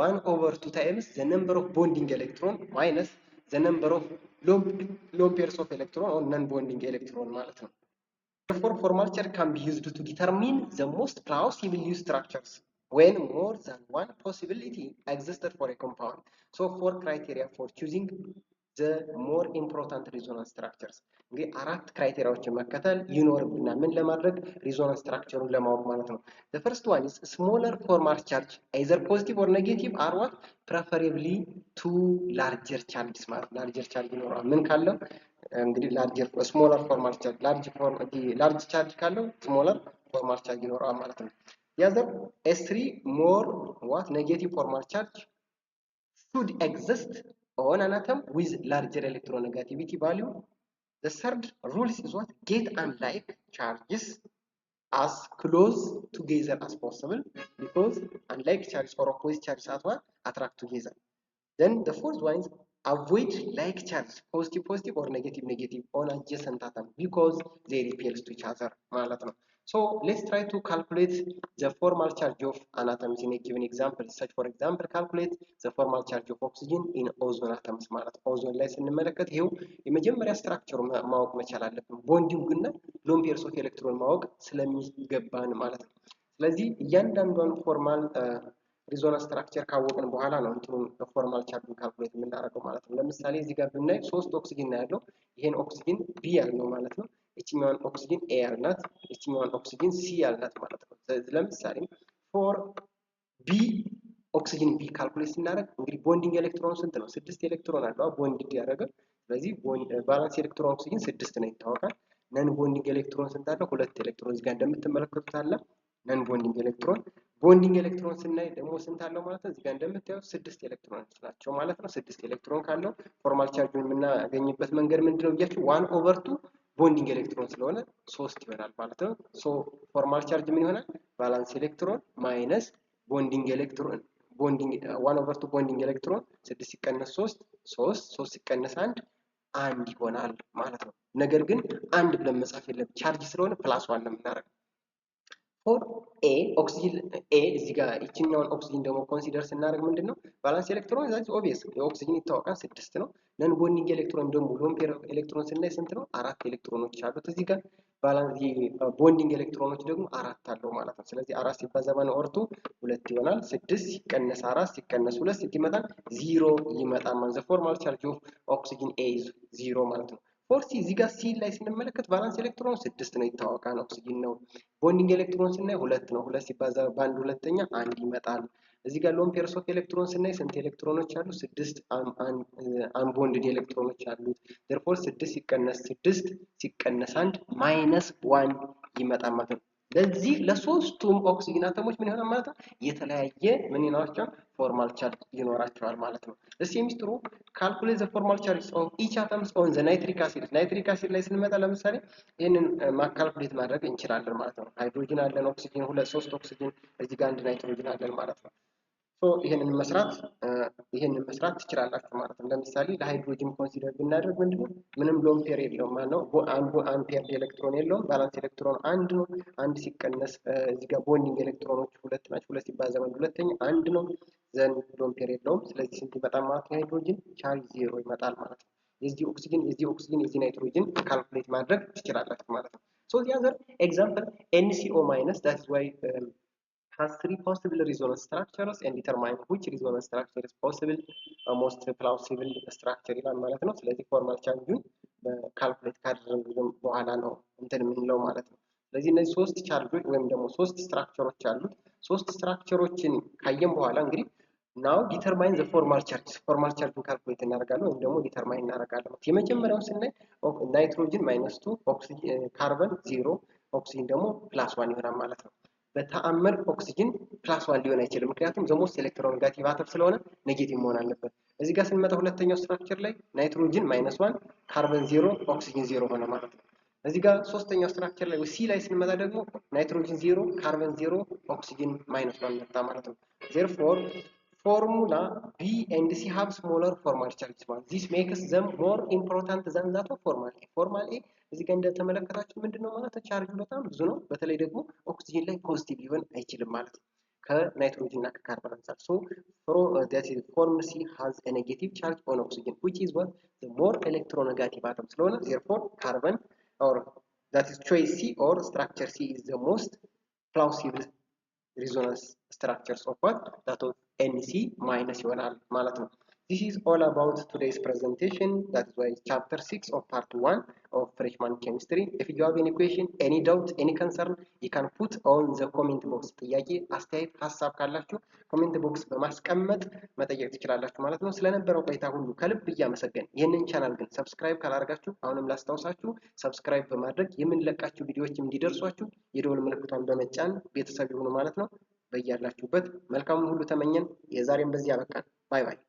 1 over 2 times the number of bonding electron minus the number of lone pairs of electron or non-bonding electron ማለት ነው። Therefore, formal charge can be used to determine the most plausible Lewis structures when more than one possibility existed for a compound. So, 4 criteria for choosing the more important resonance structures. እንግዲህ አራት ክራይቴሪያዎችን መከተል ይኖርብናል። ምን ለማድረግ? ሪዞናንስ ስትራክቸሩን ለማወቅ ማለት ነው። the first one is smaller formal charge either positive or negative are what preferably to larger charges ማለት larger charge ይኖረዋል። ምን ካለው እንግዲህ larger smaller formal charge large charge ካለው smaller formal charge ይኖረዋል ማለት ነው። the other S3 more what negative formal charge should exist on an atom with larger electronegativity value. The third rule is what? Get unlike charges as close together as possible because unlike charges or opposite charges at what? Attract together. Then the fourth one is avoid like charges positive or negative on adjacent atom because they repel to each other ማለት ነው። So let's try to calculate the formal charge of an atom in a given example. Such for example, calculate the formal charge of oxygen in ozone atoms ማለት ኦዞን ላይ ስንመለከት ይሄው የመጀመሪያ ስትራክቸሩ ማወቅ መቻል አለብን። ቦንዲንግ እና ሎን ፔርስ ኦፍ ኤሌክትሮን ማወቅ ስለሚገባን ማለት ነው። ስለዚህ እያንዳንዷን ፎርማል ሪዞናንስ ስትራክቸር ካወቅን በኋላ ነው እንትኑን ፎርማል ቻርጅን ካልኩሌት የምናደርገው ማለት ነው። ለምሳሌ እዚህ ጋር ብናይ 3 ኦክሲጅን ነው ያለው። ይሄን ኦክሲጅን ቢ ያልነው ማለት ነው። እቺኛዋን ኦክሲጅን ኤ ያልናት፣ እቺኛዋን ኦክሲጅን ሲ ያልናት ማለት ነው። ለምሳሌ ፎር ቢ ኦክሲጅን ቢ ካልኩሌት ስናደርግ እንግዲህ ቦንዲንግ ኤሌክትሮን ስንት ነው? 6 ኤሌክትሮን አለው ቦንድ ያደረገ። ስለዚህ ባላንስ ኤሌክትሮን ኦክሲጅን 6 ነው ይታወቃል። ነን ቦንዲንግ ኤሌክትሮን ስንት አለው? 2 ኤሌክትሮን እዚህ ጋር እንደምትመለከቱት አለ ነን ቦንዲንግ ኤሌክትሮን። ቦንዲንግ ኤሌክትሮን ስናይ ደግሞ ስንት አለው ማለት ነው? እዚህ ጋር እንደምታዩት 6 ኤሌክትሮኖች ናቸው ማለት ነው። 6 ኤሌክትሮን ካለው ፎርማል ቻርጁን የምናገኝበት መንገድ ምንድነው ብያችሁ 1/2 ቦንዲንግ ኤሌክትሮን ስለሆነ 3 ይሆናል ማለት ነው። ሶ ፎርማል ቻርጅ ምን ይሆናል? ባላንስ ኤሌክትሮን ማይነስ ቦንዲንግ ኤሌክትሮን ቦንዲንግ 1/2 ቦንዲንግ ኤሌክትሮን 6 ሲቀነስ 3 ሲቀነስ 1 ይሆናል ማለት ነው። ነገር ግን አንድ ብለን መጻፍ የለም ቻርጅ ስለሆነ ፕላስ 1 ነው የምናደርገው። ፎር ኤ ኦክሲጅን ኤ እዚህ ጋር እቺኛውን ኦክሲጅን ደግሞ ኮንሲደር ስናደርግ ምንድነው ባላንስ ኤሌክትሮን ዛት ኦብቪየስ የኦክሲጅን ይታወቃል 6 ነው። ነን ቦንዲንግ ኤሌክትሮን ደግሞ ሎን ፔር ኤሌክትሮን ስናይ ስንት ነው? 4 ኤሌክትሮኖች አሉት እዚህ ጋር። ባላንስ ቦንዲንግ ኤሌክትሮኖች ደግሞ 4 አለው ማለት ነው። ስለዚህ 4 ሲባዛ በኦርቱ 2 ይሆናል። 6 ሲቀነስ 4 ሲቀነስ 2 ስንት ይመጣል? 0 ይመጣል ማለት ነው። ፎርማል ቻርጅ ኦፍ ኦክሲጅን ኤ ኢዝ 0 ማለት ነው። ፎር ሲ እዚህ ጋር ሲ ላይ ስንመለከት ባላንስ ኤሌክትሮን 6 ነው ይታወቃል ኦክሲጅን ነው። ቦንዲንግ ኤሌክትሮን ስናይ 2 ነው። 2 ሲባዛ በአንድ ሁለተኛ 1 ይመጣል። እዚህ ጋር ሎን ፔርስ ኦፍ ኤሌክትሮን ስናይ ስንት ኤሌክትሮኖች አሉ? 6 አንቦንድድ ኤሌክትሮኖች አሉት። therefore 6 ሲቀነስ 6 ሲቀነስ 1 ማይነስ 1 ይመጣል ማለት ነው። ለዚህ ለሶስቱም ኦክሲጅን አተሞች ምን ይሆናል ማለት ነው? የተለያየ ምን ይኖራቸዋል? ፎርማል ቻርጅ ይኖራቸዋል ማለት ነው። እስቲ ሚስጥሩ ካልኩሌት ዘ ፎርማል ቻርጅ ኦፍ ኢች አተምስ ኦን ዘ ናይትሪክ አሲድ። ናይትሪክ አሲድ ላይ ስንመጣ ለምሳሌ ይሄንን ማካልኩሌት ማድረግ እንችላለን ማለት ነው። ሃይድሮጅን አለን ኦክሲጅን 3 ኦክሲጅን እዚህ ጋር አንድ ናይትሮጅን አለን ማለት ነው። ሶ ይሄንን መስራት ትችላላችሁ ማለት ነው። ለምሳሌ ለሃይድሮጅን ኮንሲደር ብናደርግ ምንድነው ምንም ሎን ፔር የለውም ማለት ነው። አንፔር ኤሌክትሮን የለውም። ባላንስ ኤሌክትሮን 1 ነው። 1 ሲቀነስ እዚህ ጋር ቦንዲንግ ኤሌክትሮኖች 2 ናቸው። 2 ሲባዛ በአንድ ሁለተኛ 1 ነው። ዘን ሎን ፔር የለውም። ስለዚህ ስንት ይመጣል ማለት ነው? ሃይድሮጅን ቻርጅ 0 ይመጣል ማለት ነው። የዚህ ኦክሲጅን የዚህ ናይትሮጅን ካልኩሌት ማድረግ ትችላላችሁ ማለት ነው። ሶ the other example NCO minus that is why has 3 possible resonance structures and determine which resonance structure is possible most plausible structure ይላል ማለት ነው። ስለዚህ ፎርማል ቻርጁን በካልኩሌት ካደረግን በኋላ ነው እንትን የምንለው ማለት ነው። ስለዚህ እነዚህ ሶስት ቻርጆች ወይም ደግሞ ሶስት ስትራክቸሮች አሉት። ሶስት ስትራክቸሮችን ካየን በኋላ እንግዲህ ናው ዲተርማይን ዘ ፎርማል ቻርጅን ካልኩሌት እናደርጋለን ወይም ደግሞ ዲተርማይን እናደርጋለን። የመጀመሪያውን ስናይ ናይትሮጅን -2 ኦክሲጅን ካርበን 0 ኦክሲጅን ደግሞ +1 ይሆናል ማለት ነው። በተአምር ኦክሲጅን +1 ሊሆን አይችልም፣ ምክንያቱም ዘ ሞስት ኤሌክትሮኔጋቲቭ አተም ስለሆነ ኔጌቲቭ መሆን አለበት። እዚህ ጋር ስንመጣ ሁለተኛው ስትራክቸር ላይ ናይትሮጅን -1 ካርበን 0 ኦክሲጅን 0 ሆነ ማለት ነው። እዚህ ጋር ሶስተኛው ስትራክቸር ላይ ሲ ላይ ስንመጣ ደግሞ ናይትሮጅን 0 ካርበን 0 ኦክሲጅን -1 መጣ ማለት ነው። therefore formula B and C have smaller formal charges. This makes them more important than that of formal A. formal A እዚህ ጋር እንደተመለከታችሁ ምንድነው ማለት ነው ቻርጁ በጣም ብዙ ነው። በተለይ ደግሞ ኦክሲጅን ላይ ፖዚቲቭ ሊሆን አይችልም ማለት ነው ከናይትሮጅን እና ከካርበን አንፃር። so that is form C has a negative charge on oxygen which is what the more electronegative atom ስለሆነ therefore carbon or that is choice C or structure C is the most plausible resonance structures of what that of NC minus ይሆናል ማለት ነው። This is all about today's presentation. That is why chapter 6 of part 1 of freshman chemistry. If you have any question, any doubt, any concern, you can put on the comment box. ጥያቄ አስተያየት ሐሳብ ካላችሁ ኮሜንት ቦክስ በማስቀመጥ መጠየቅ ትችላላችሁ ማለት ነው። ስለነበረው ቆይታ ሁሉ ከልብ እያመሰገን ይህንን ቻናል ግን ሰብስክራይብ ካላደረጋችሁ አሁንም ላስታውሳችሁ ሰብስክራይብ በማድረግ የምንለቃችሁ ቪዲዮዎች እንዲደርሷችሁ የደወል ምልክቷን በመጫን ቤተሰብ ይሁኑ ማለት ነው። በያላችሁበት መልካሙን ሁሉ ተመኘን። የዛሬን በዚህ አበቃን። ባይ ባይ።